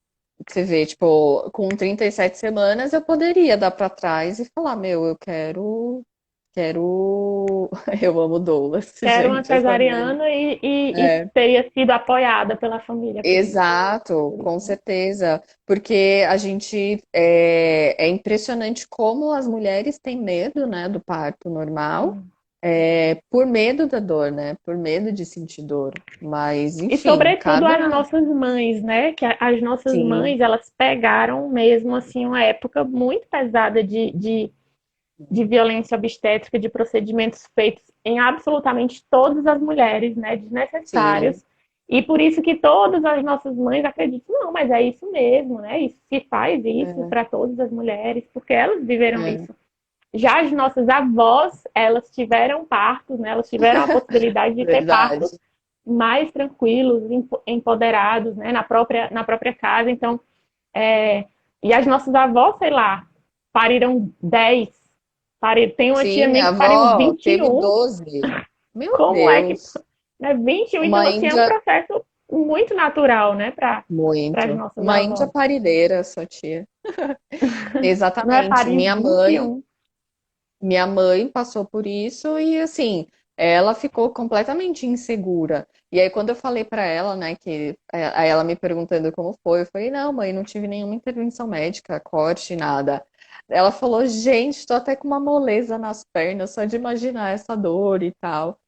você vê, tipo, com 37 semanas eu poderia dar pra trás e falar, meu, quero, eu amo Douglas, Quero uma gente, essa mulher. cesariana e É. teria sido apoiada pela família Exato, por com isso, né? certeza, porque a gente é impressionante como as mulheres têm medo, né, do parto normal, Sim. por medo da dor, né, por medo de sentir dor. Mas, E enfim, sobretudo cada. as nossas mães, né? Que as nossas Sim, mães, elas pegaram mesmo assim uma época muito pesada de violência obstétrica, de procedimentos feitos em absolutamente todas as mulheres, né, sim, desnecessários. E por isso que todas as nossas mães acreditam, não, mas é isso mesmo, né? Isso se faz isso é, para todas as mulheres, porque elas viveram é, isso. Já as nossas avós, elas tiveram partos, né? Elas tiveram a possibilidade de ter partos verdade. mais tranquilos, empoderados, né? Na própria casa. Então, e as nossas avós, sei lá, pariram 10. Tem uma Sim, tia minha minha que pariu avó vinte e teve um 12. Meu Como é que. Deus, Né, 21? Então, uma assim, é um índia, processo muito natural, né, para as muito, nossas uma índia avós. parideira, sua tia. Não é Exatamente, parir 21? minha mãe passou por isso e assim, ela ficou completamente insegura. E aí quando eu falei pra ela, né, que aí ela me perguntando como foi, eu falei: "Não, mãe, não tive nenhuma intervenção médica, corte, nada". Ela falou: "Gente, tô até com uma moleza nas pernas só de imaginar essa dor e tal".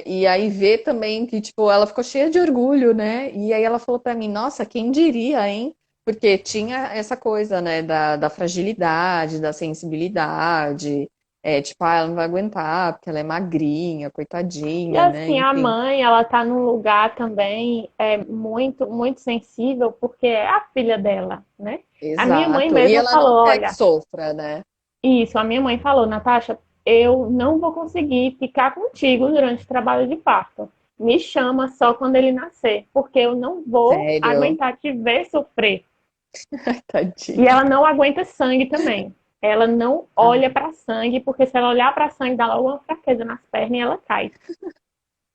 E aí ver também que, tipo, ela ficou cheia de orgulho, né? E aí ela falou pra mim, nossa, quem diria, hein? Porque tinha essa coisa, né, da fragilidade, da sensibilidade. Tipo, ela não vai aguentar, porque ela é magrinha, E coitadinha, né? assim, a Enfim. mãe, ela tá num lugar também muito, muito sensível, porque é a filha dela, né? A minha mãe Exato. E mesmo ela não falou, quer que olha, sofra, né? isso, a minha mãe falou, Natasha, eu não vou conseguir ficar contigo durante o trabalho de parto. Me chama só quando ele nascer, porque eu não vou Sério? aguentar te ver sofrer. E Tadinha. ela não aguenta sangue também. Ela não Ah, olha para sangue, porque se ela olhar para sangue, dá logo uma fraqueza nas pernas e ela cai.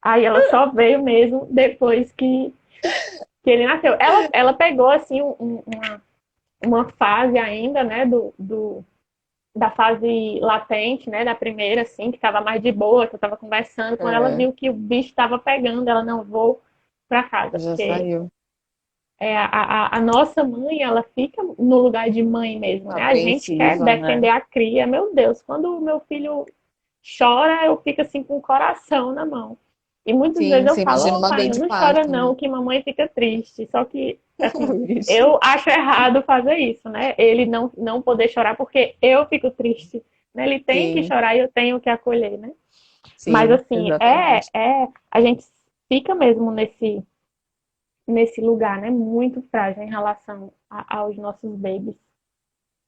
Aí ela só veio mesmo depois que ele nasceu. Ela pegou, assim, uma fase ainda, né, da fase latente, né, da primeira, assim, que estava mais de boa, que eu estava conversando. Quando ela é, viu que o bicho estava pegando, ela não vou para casa, já porque saiu. a nossa mãe, ela fica no lugar de mãe mesmo, né? A gente quer Apreensiva, defender né? a cria. Meu Deus, quando o meu filho chora, eu fico assim com o coração na mão. E muitas vezes Sim, eu você falo, imagina ô uma dor pai, de não chora parto, não, né? que mamãe fica triste. Só que, assim, Isso. eu acho errado fazer isso, né? Ele não poder chorar porque eu fico triste. Né? Ele tem que Sim, chorar e eu tenho que acolher, né? Mas, sim, assim, exatamente. a gente fica mesmo nesse lugar, né? Muito frágil em relação aos nossos babies.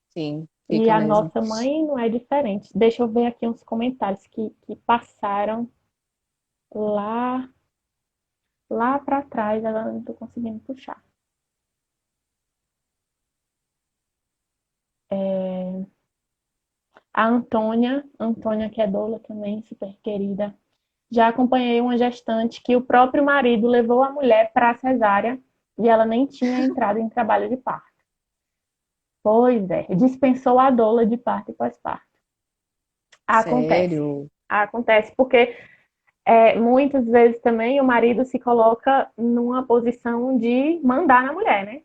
Sim, E fica a mesmo. nossa mãe não é diferente. Deixa eu ver aqui uns comentários que passaram lá, lá para trás. Agora não estou conseguindo puxar. A Antônia que é doula também, super querida. Já acompanhei uma gestante que o próprio marido levou a mulher para a cesárea e ela nem tinha entrado em trabalho de parto. Pois é, dispensou a doula de parto e pós-parto. Acontece. Sério? Acontece porque muitas vezes também o marido se coloca numa posição de mandar na mulher, né?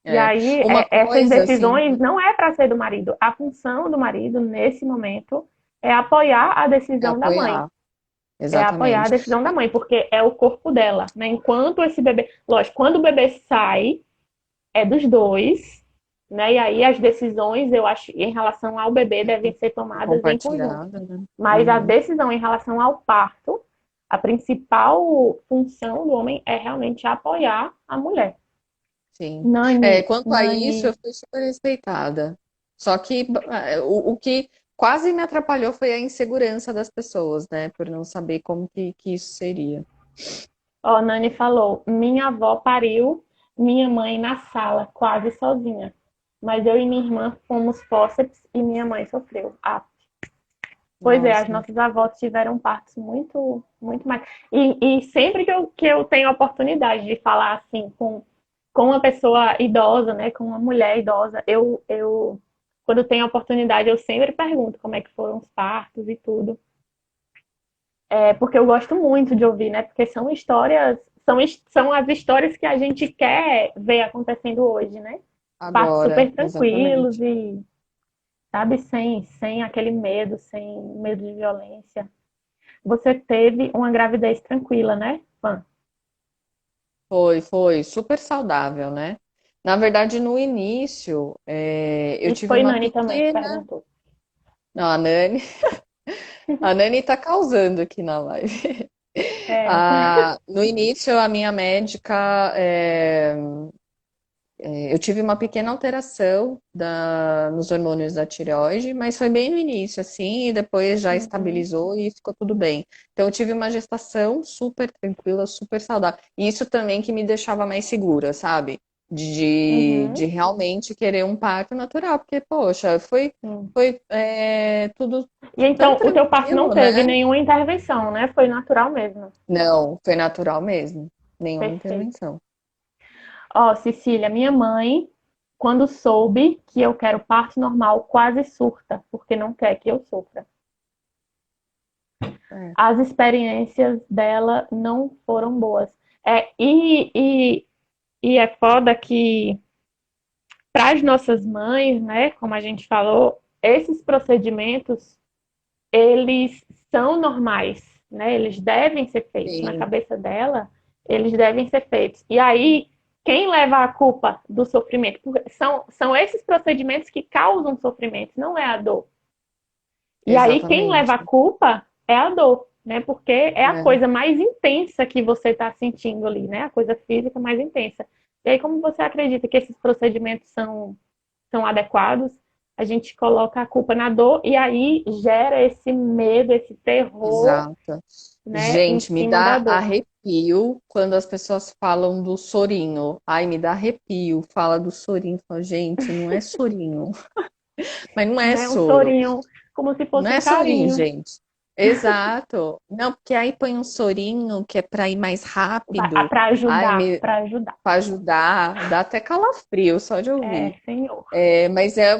E É. aí Uma essas coisa, assim, decisões não é para ser do marido. A função do marido nesse momento é apoiar a é decisão da mãe. apoiar. É apoiar a Exatamente. decisão da mãe, porque é o corpo dela, né? Enquanto esse bebê, lógico, quando o bebê sai, é dos dois, né? E aí as decisões, eu acho, em relação ao bebê devem ser tomadas em conjunto. Compartilhada, né? Mas a Uhum. decisão em relação ao parto, a principal função do homem é realmente apoiar a mulher. Sim. Nani, É, quanto a isso, Nani, eu fui super respeitada. Só que o que quase me atrapalhou foi a insegurança das pessoas, né? Por não saber como que isso seria. ó, Nani falou, minha avó pariu minha mãe na sala, quase sozinha. Mas eu e minha irmã fomos fórceps e minha mãe sofreu. Ah, pois é, as Nossa, nossas avós tiveram partos muito, muito mais. E sempre que eu tenho a oportunidade de falar assim com uma pessoa idosa, né, com uma mulher idosa, quando tenho a oportunidade, eu sempre pergunto como é que foram os partos e tudo. É porque eu gosto muito de ouvir, né? Porque são histórias, são as histórias que a gente quer ver acontecendo hoje, né? Partos agora, super tranquilos exatamente. e, sabe, sem aquele medo, sem medo de violência. Você teve uma gravidez tranquila, né, Pan? Foi super saudável, né? Na verdade, no início, eu Isso tive foi uma Nani também que pequena. perguntou. Não, a Nani tá causando aqui na live. É, No início, a minha médica, eu tive uma pequena alteração nos hormônios da tireoide, mas foi bem no início, assim, e depois já uhum, estabilizou e ficou tudo bem. Então, eu tive uma gestação super tranquila, super saudável. E isso também que me deixava mais segura, sabe? De uhum, realmente querer um parto natural, porque, poxa, sim. tudo E tão então, o teu parto não tranquilo, teve né? nenhuma intervenção, né? Foi natural mesmo. Não, foi natural mesmo. Nenhuma Perfeito. intervenção. Ó, Cecília, minha mãe, quando soube que eu quero parto normal, quase surta, porque não quer que eu sofra. É, As experiências dela não foram boas. E é foda que, para as nossas mães, né, como a gente falou, esses procedimentos, eles são normais, né? Eles devem ser feitos. Na sim, cabeça dela, eles devem ser feitos. E aí, quem leva a culpa do sofrimento? Porque são esses procedimentos que causam sofrimento, não é a dor. E aí, quem leva a exatamente. culpa é a dor, né? Porque é a É. coisa mais intensa que você está sentindo ali, né? A coisa física mais intensa. E aí, como você acredita que esses procedimentos são adequados? a gente coloca a culpa na dor e aí gera esse medo, esse terror, Exato. né, em Gente, me cima da dá dor. arrepio quando as pessoas falam do sorinho. Ai, me dá arrepio. Fala do sorinho. Fala, gente, não é sorinho. Mas não é Né? Um soro. sorinho, como se Não fosse um é sorinho, carinho. gente. Exato. Não, porque aí põe um sorinho que é para ir mais rápido. Para Ai, ajudar, me para ajudar. para ajudar, dá até calafrio só de ouvir. É, senhor. É, mas é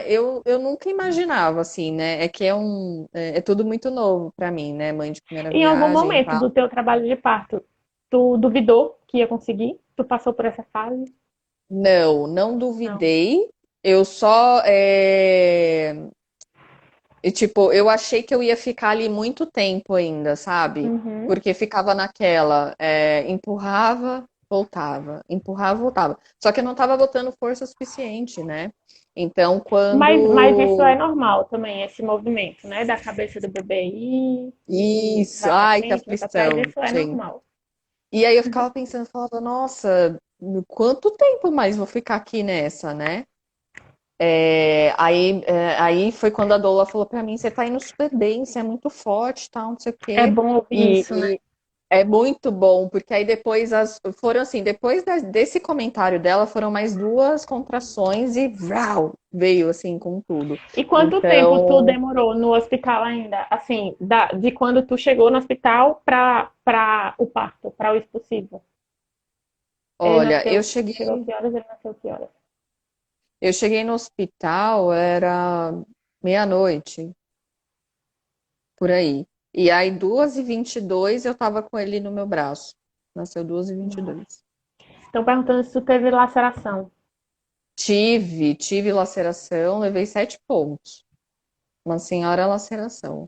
eu nunca imaginava assim, né? É que é tudo muito novo para mim, né? Mãe de primeira Em algum viagem e momento tal. do teu trabalho de parto, tu duvidou que ia conseguir? Tu passou por essa fase? Não Não. duvidei. Eu só E, tipo, eu achei que eu ia ficar ali muito tempo ainda, sabe? Uhum. Porque ficava naquela, empurrava, voltava. Só que eu não tava botando força suficiente, né? Então, Mas isso é quando. normal também, esse movimento, né? Da cabeça do bebê ir, e Isso, vai para ai, que frente, vai para trás, aflição, isso é gente. normal. E aí eu ficava pensando, falava, nossa, quanto tempo mais vou ficar aqui nessa, né? Aí foi quando a doula falou pra mim, você tá indo super bem, você é muito forte, tal, não sei o É quê. bom ouvir isso, né? E é muito bom, porque aí depois foram assim, depois desse comentário dela, foram mais duas contrações e vrau, veio assim com tudo. E quanto tempo tu Então, demorou no hospital ainda? Assim, de quando tu chegou no hospital para o parto, para o expulsivo? Ele olha, nasceu, chegou que horas? Ele nasceu que horas? eu cheguei no hospital, era meia-noite, por aí. E aí, 2h22, eu tava com ele no meu braço. Nasceu 2h22. Estão perguntando se tu teve laceração. Tive laceração, levei 7 pontos. Uma senhora laceração.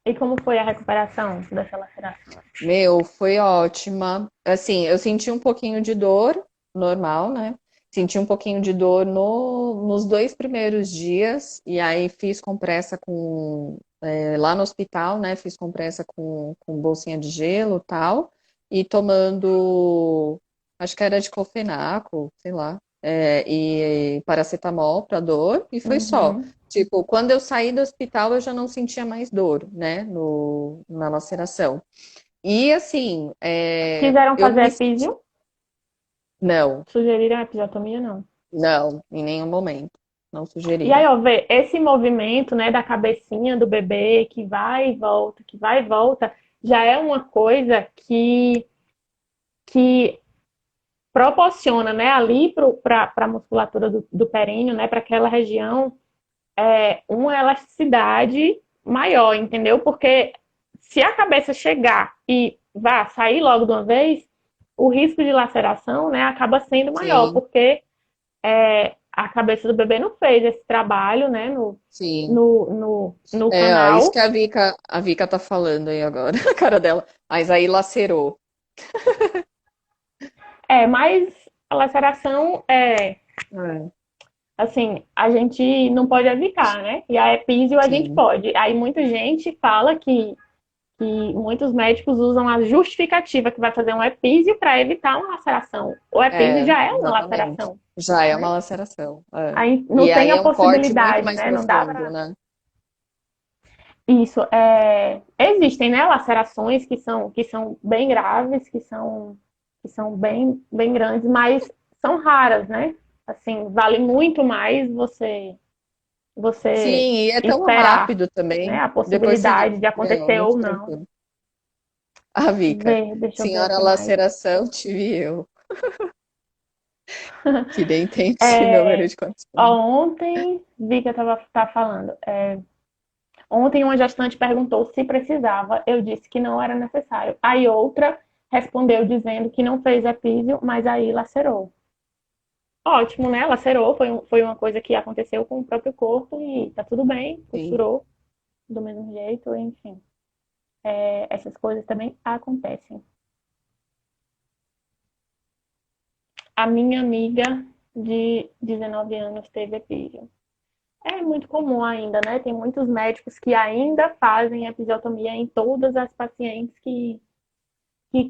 E como foi a recuperação dessa laceração? Meu, foi ótima. Assim, eu senti um pouquinho de dor, normal, né? Senti um pouquinho de dor nos 2 primeiros dias, e aí fiz compressa lá no hospital, né? Fiz compressa com bolsinha de gelo e tal, e tomando, acho que era diclofenaco, sei lá, e paracetamol para dor, e foi só. Uhum. Tipo, quando eu saí do hospital, eu já não sentia mais dor, né? Na laceração. E assim, Quiseram eu fazer me senti. epísio? Não, Sugeriram episiotomia? Não. não, em nenhum momento. Não E aí, sugeriram. ó, vê, esse movimento, né, da cabecinha do bebê que vai e volta, que vai e volta, já é uma coisa que proporciona, né, ali para a musculatura do períneo, né, para aquela região, uma elasticidade maior, entendeu? Porque se a cabeça chegar e vá sair logo de uma vez, o risco de laceração, né, acaba sendo maior, Sim, porque a cabeça do bebê não fez esse trabalho, né, sim. no Ó, isso canal. que a Vika tá falando aí agora, a cara dela. Mas aí lacerou. Mas a laceração É, assim, a gente não pode evitar, né? E a epísio a gente sim. pode. Aí muita gente fala que muitos médicos usam a justificativa que vai fazer um epísio para evitar uma laceração. O epísio já é uma Exatamente. laceração, Já é uma né? laceração. É. Aí E não tem aí a é um corte muito possibilidade, mais né? Não dá profundo, para. né? Isso. Existem, né, lacerações que são bem graves, que são bem grandes, mas são raras, né? Assim, vale muito mais você Sim, e é tão esperar, rápido né, também. a Depois você. possibilidade de Meu, acontecer ou muito não. tranquilo. A Vika. Deixa eu ver o Senhora que mais. laceração, tive eu. Que nem tem esse número É, de condições. ontem, vi que eu tá falando. Ontem uma gestante perguntou se precisava. Eu disse que não era necessário. Aí outra respondeu dizendo que não fez epísio, mas aí lacerou. Ótimo, né? Lacerou, foi uma coisa que aconteceu com o próprio corpo e tá tudo bem, Sim. costurou do mesmo jeito, enfim. Essas coisas também acontecem. A minha amiga de 19 anos teve epísio. É muito comum ainda, né? Tem muitos médicos que ainda fazem episiotomia em todas as pacientes que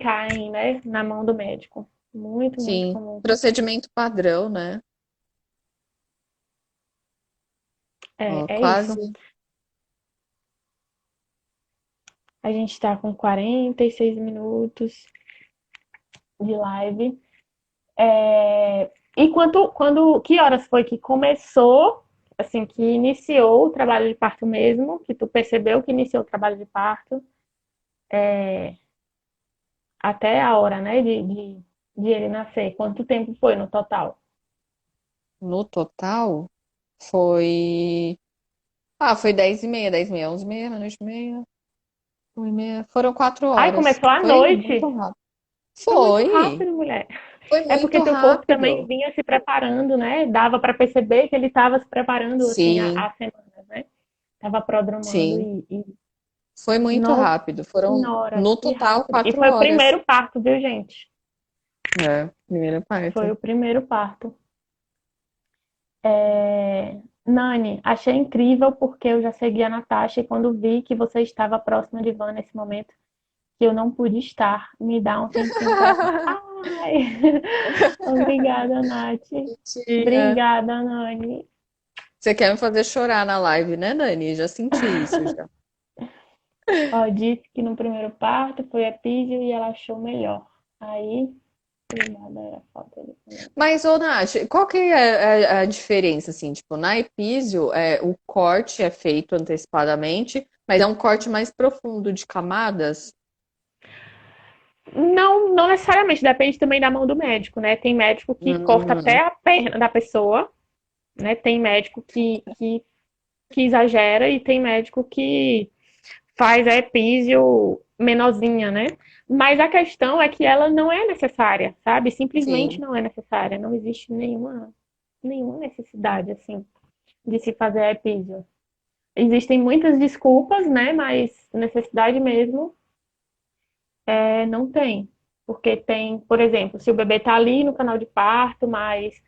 caem, né, na mão do médico. Muito Sim. comum. Procedimento padrão, né? Ó, É isso. quase. A gente está com 46 minutos de live. E que horas foi que começou, assim, que iniciou o trabalho de parto mesmo, que tu percebeu que iniciou o trabalho de parto, até a hora, né, de ele nascer? Quanto tempo foi no total? No total, foi. Ah, foi 10h30, 10h30, 11h30, meia-noite e meia, 1h30. Foram 4 Ai, horas. começou à Foi muito noite. rápido. Foi muito Foi, rápido, mulher. foi É porque muito teu corpo também rápido. vinha se preparando, né? Dava para perceber que ele estava se preparando, assim, Sim, há semanas, né? Estava programando sim. e Foi muito nossa rápido. Foram, senhora, no que total, rápido. E 4 foi o horas. primeiro parto, viu, gente? É, primeira Foi parte. o primeiro parto. Nani, achei incrível porque eu já segui a Natasha e quando vi que você estava próxima de Van nesse momento, que eu não pude estar, me dá um tempinho para. Ai! Obrigada, Nath. Mentira. Obrigada, Nani. Você quer me fazer chorar na live, né, Dani? Já senti isso já. Ó, disse que no primeiro parto foi epísio e ela achou melhor. Aí, obrigada, era falta de comentário. Mas, ô, Nath, qual que é a diferença, assim? Tipo, na Epísio, o corte é feito antecipadamente, mas é um corte mais profundo de camadas? Não, não necessariamente, depende também da mão do médico, né? Tem médico que corta até Hum, a perna da pessoa, né? Tem médico que exagera e tem médico que faz a epísio menorzinha, né? Mas a questão é que ela não é necessária, sabe? Simplesmente sim, não é necessária. Não existe nenhuma necessidade, assim, de se fazer a epísio. Existem muitas desculpas, né? Mas necessidade mesmo não tem. Porque tem, por exemplo, se o bebê tá ali no canal de parto, mas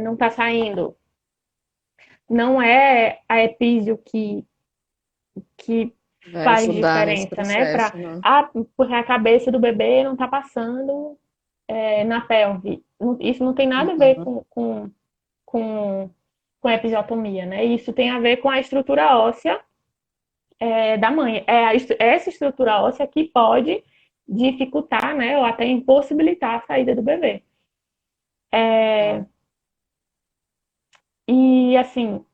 não tá saindo, não é a epísio que vai faz ajudar nesse diferença, né? processo, né? Porque a cabeça do bebê não tá passando na pelve. Isso não tem nada a ver Uhum, com, com episiotomia, né? Isso tem a ver com a estrutura óssea da mãe. Essa estrutura óssea que pode dificultar, né? Ou até impossibilitar a saída do bebê. tá. E assim,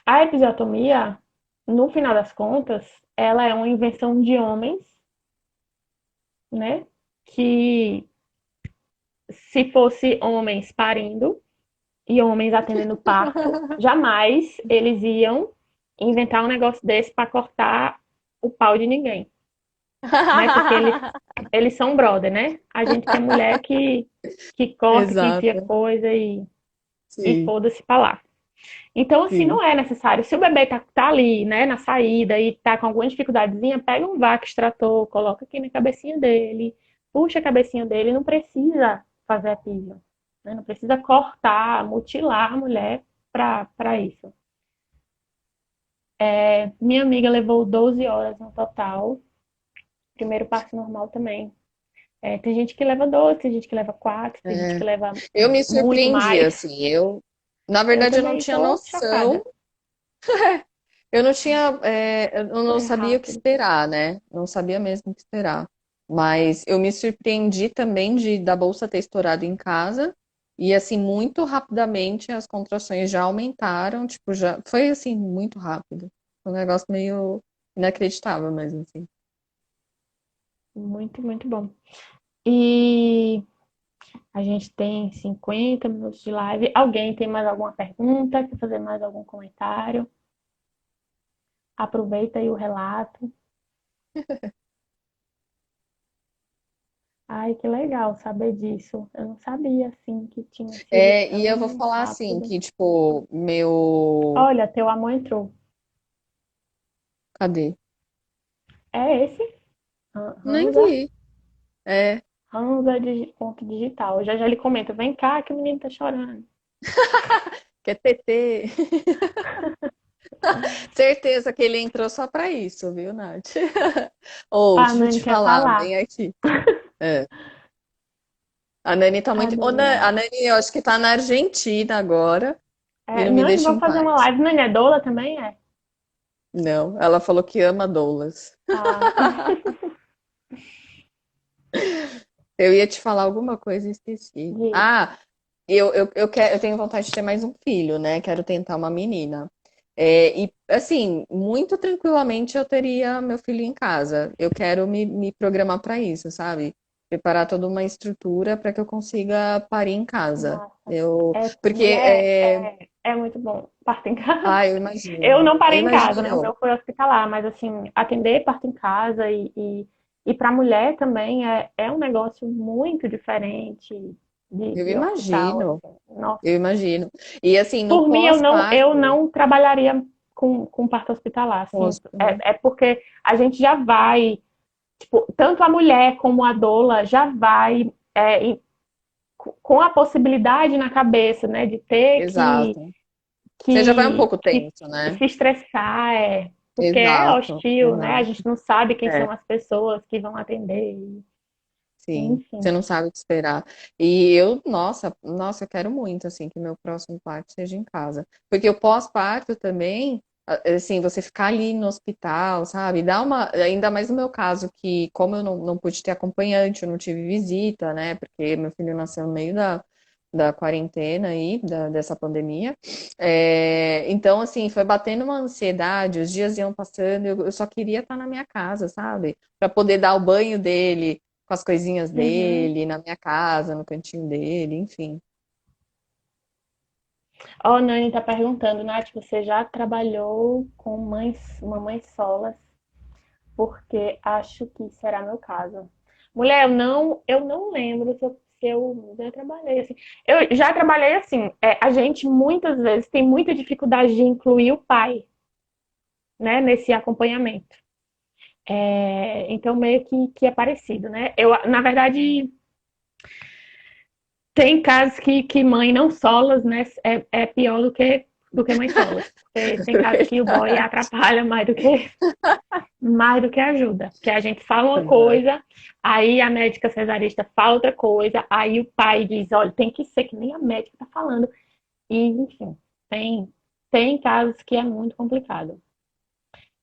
a episiotomia, no final das contas, ela é uma invenção de homens, né? Que se fosse homens parindo e homens atendendo parto, jamais eles iam inventar um negócio desse para cortar o pau de ninguém, né? Porque eles são brother, né? A gente que é mulher que corta, que enfia Exato. coisa e Sim, foda-se pra lá. Então, assim, sim. não é necessário. Se o bebê tá ali, né, na saída e tá com alguma dificuldadezinha, pega um vac extrator, coloca aqui na cabecinha dele, puxa a cabecinha dele, não precisa fazer a pisa, né? Não precisa cortar, mutilar a mulher para isso. Minha amiga levou 12 horas no total, primeiro parto normal também. Tem gente que leva 12, tem gente que leva 4, tem gente que É. leva Eu me muito surpreendi, mais. assim, na Eu verdade, eu não também tinha tô noção. chocada. Eu não Foi sabia o que rápido. esperar, né? Não sabia mesmo o que esperar. Mas eu me surpreendi também da bolsa ter estourado em casa. E assim, muito rapidamente as contrações já aumentaram, tipo, já foi assim, muito rápido. Um negócio meio inacreditável mesmo, assim. Muito, muito bom. E a gente tem 50 minutos de live. Alguém tem mais alguma pergunta? Quer fazer mais algum comentário? Aproveita aí o relato. Ai, que legal saber disso. Eu não sabia, assim, que tinha sido E eu vou tão falar assim, rápido. que, tipo, meu. Olha, teu amor entrou. Cadê? É esse? Nem Hansa? vi. É. Hansa ponto digital. Já já ele comenta, vem cá que o menino tá chorando. Que é TT. Certeza que ele entrou só pra isso, viu, Nath? Ou, A deixa eu Nani te quer falar, falar. vem aqui. É. A Nani tá muito. Cadê ela? A Nani, eu acho que tá na Argentina agora. e não me Nani, deixa vamos em fazer uma paz. live. Nani é doula também? É. Não, ela falou que ama doulas. Ah, Eu ia te falar alguma coisa e esqueci. diz. Ah, eu tenho vontade de ter mais um filho, né? Quero tentar uma menina. E, assim, muito tranquilamente eu teria meu filho em casa. Eu quero me programar para isso, sabe? Preparar toda uma estrutura para que eu consiga parir em casa. Massa. É, Porque, mulher, é muito bom. Parto em casa. eu Eu imagino. não Eu parei em casa, né? O imagino. meu foi hospitalar, mas assim, atender parto em casa e para mulher também é um negócio muito diferente Eu de hospital, imagino. assim. Nossa. Eu imagino. E assim, no Por mim, eu pós-parto, não trabalharia com parto hospitalar, assim. É porque a gente já vai, tipo, tanto a mulher como a doula já vai com a possibilidade na cabeça, né, de ter exato. Você já vai um pouco que tenso, né? se estressar, porque é Exato, hostil, né? A exato. gente não sabe quem É, são as pessoas que vão atender, sim. Você enfim. não sabe o que esperar. E eu, nossa, eu quero muito, assim, que meu próximo parto seja em casa. Porque o pós-parto também, assim, você ficar ali no hospital, sabe? Dá uma, ainda mais no meu caso, que como eu não pude ter acompanhante, eu não tive visita, né? Porque meu filho nasceu no meio da quarentena aí, dessa pandemia. Então, assim, foi batendo uma ansiedade, os dias iam passando, eu só queria estar na minha casa, sabe? Para poder dar o banho dele, com as coisinhas Uhum. dele, na minha casa, no cantinho dele, enfim. Ó, a Nani tá perguntando, Nath, você já trabalhou com mamães solas? Porque acho que será meu caso. Mulher, eu não lembro se eu já trabalhei assim. Eu já trabalhei assim. A gente muitas vezes tem muita dificuldade de incluir o pai, né, nesse acompanhamento. Então, meio que é parecido, né? Na verdade, tem casos que mãe não solas, né, é pior do que mãe solas. Porque tem casos que o boy atrapalha mais do que ajuda. Que a gente fala uma Verdade. coisa, aí a médica cesarista fala outra coisa, aí o pai diz, olha, tem que ser que nem a médica está falando. E, enfim, tem, tem casos que é muito complicado.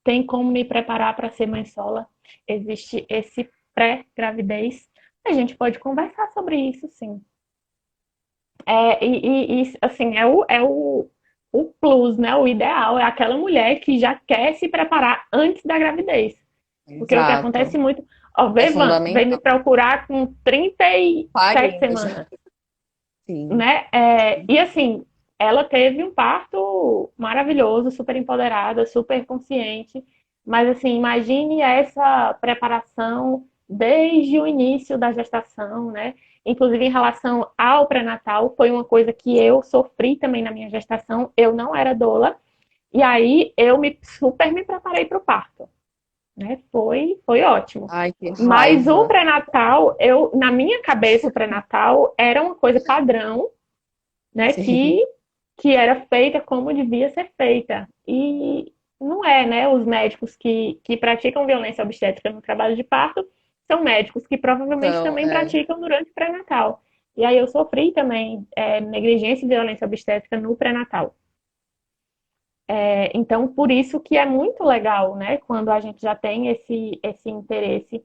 Tem como me preparar para ser mãe sola? Existe esse pré-gravidez? A gente pode conversar sobre isso, sim. Assim, o plus, né? O ideal é aquela mulher que já quer se preparar antes da gravidez. Porque o que acontece Exato. muito, ó, É Vevan veio me fundamental. procurar com 37 Parindo já. semanas, Sim. né? E assim, ela teve um parto maravilhoso, super empoderada, super consciente. Mas assim, imagine essa preparação desde o início da gestação, né? Inclusive em relação ao pré-natal, foi uma coisa que eu sofri também na minha gestação. Eu não era doula, e aí eu super me preparei para o parto, né? Foi ótimo. Ai, que Mas o raiva. pré-natal, na minha cabeça, o pré-natal era uma coisa padrão, né? Sim. Que era feita como devia ser feita. E não é, né? Os médicos que praticam violência obstétrica no trabalho de parto são médicos que provavelmente Então, também praticam durante o pré-natal. E aí eu sofri também negligência e violência obstétrica no pré-natal. Então, por isso que é muito legal, né? Quando a gente já tem esse interesse,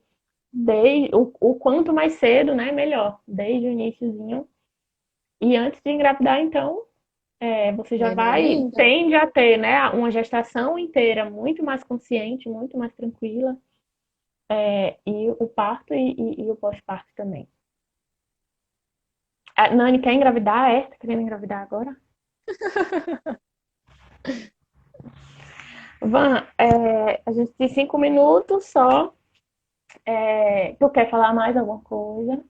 o quanto mais cedo, né? Melhor, desde o iníciozinho. E antes de engravidar, então, você já melhor ainda. tende a ter, né, uma gestação inteira muito mais consciente, muito mais tranquila, e o parto e o pós-parto também. A Nani quer engravidar? Tá querendo engravidar agora? Van, a gente tem 5 minutos só. Tu quer falar mais alguma coisa?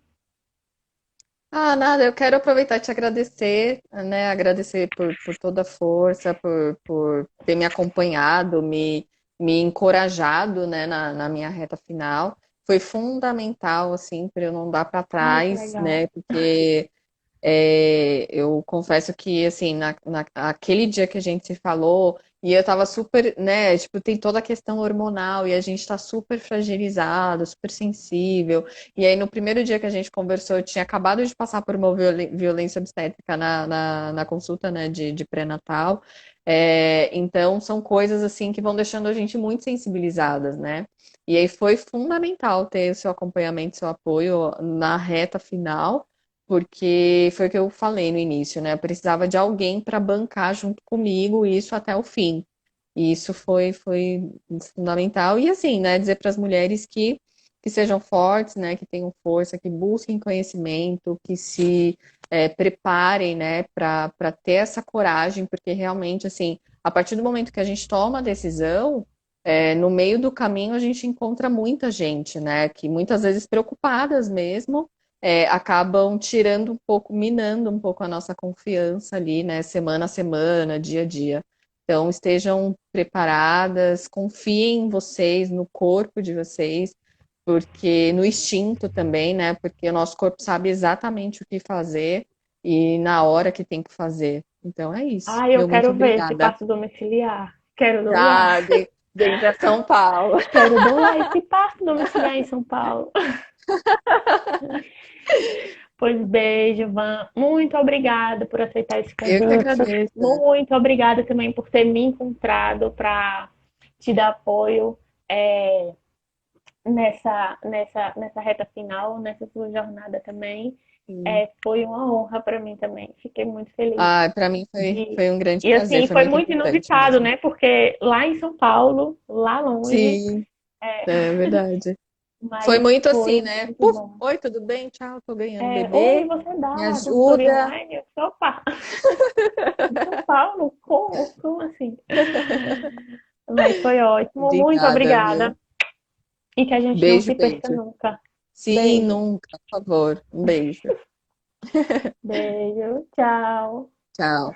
Ah, nada, eu quero aproveitar e te agradecer, né? Agradecer por toda a força, por ter me acompanhado, me encorajado, né, na minha reta final. Foi fundamental, assim, para eu não dar para Ai, que trás, legal. né? Porque Eu confesso que, assim, aquele dia que a gente se falou, e eu tava super, né, tipo, tem toda a questão hormonal, e a gente tá super fragilizado, super sensível. E aí, no primeiro dia que a gente conversou, eu tinha acabado de passar por uma violência obstétrica na consulta, né, de pré-natal. Então, são coisas, assim, que vão deixando a gente muito sensibilizadas, né? E aí foi fundamental ter o seu acompanhamento, seu apoio na reta final, porque foi o que eu falei no início, né? Eu precisava de alguém para bancar junto comigo isso até o fim. E isso foi fundamental. E assim, né? Dizer para as mulheres que sejam fortes, né? Que tenham força, que busquem conhecimento, que se preparem, né? Para ter essa coragem, porque realmente, assim, a partir do momento que a gente toma a decisão, no meio do caminho a gente encontra muita gente, né? Que muitas vezes preocupadas mesmo acabam tirando um pouco, minando um pouco a nossa confiança ali, né? Semana a semana, dia a dia. Então, estejam preparadas, confiem em vocês, no corpo de vocês, porque no instinto também, né? Porque o nosso corpo sabe exatamente o que fazer e na hora que tem que fazer. Então é isso. Ah, eu Meu muito quero ver esse obrigada. parto domiciliar. Quero doar. Ah, vem para São Paulo. Quero doar esse parto domiciliar em São Paulo. Pois beijo, Van. Muito obrigada por aceitar esse Eu que convite. agradeço. Muito obrigada também por ter me encontrado para te dar apoio é, nessa reta final, nessa sua jornada também. Foi uma honra para mim também. Fiquei muito feliz Ah, para mim de. foi um grande E prazer, assim, foi foi muito muito importante inusitado, mesmo. né? Porque lá em São Paulo, lá longe, Sim, é, é verdade. Foi mas muito assim, foi né? muito Puf, bom. oi, tudo bem? Tchau, tô ganhando Oi, bebê, você me dá consultoria ajuda. online? Eu sou, opa, em São Paulo? Como assim? Mas foi ótimo, muito Obrigada, viu? obrigada. E que a gente não Beijo, se perca beijo. nunca. Sim, Beijo, nunca, por favor. Um beijo. beijo, tchau. Tchau.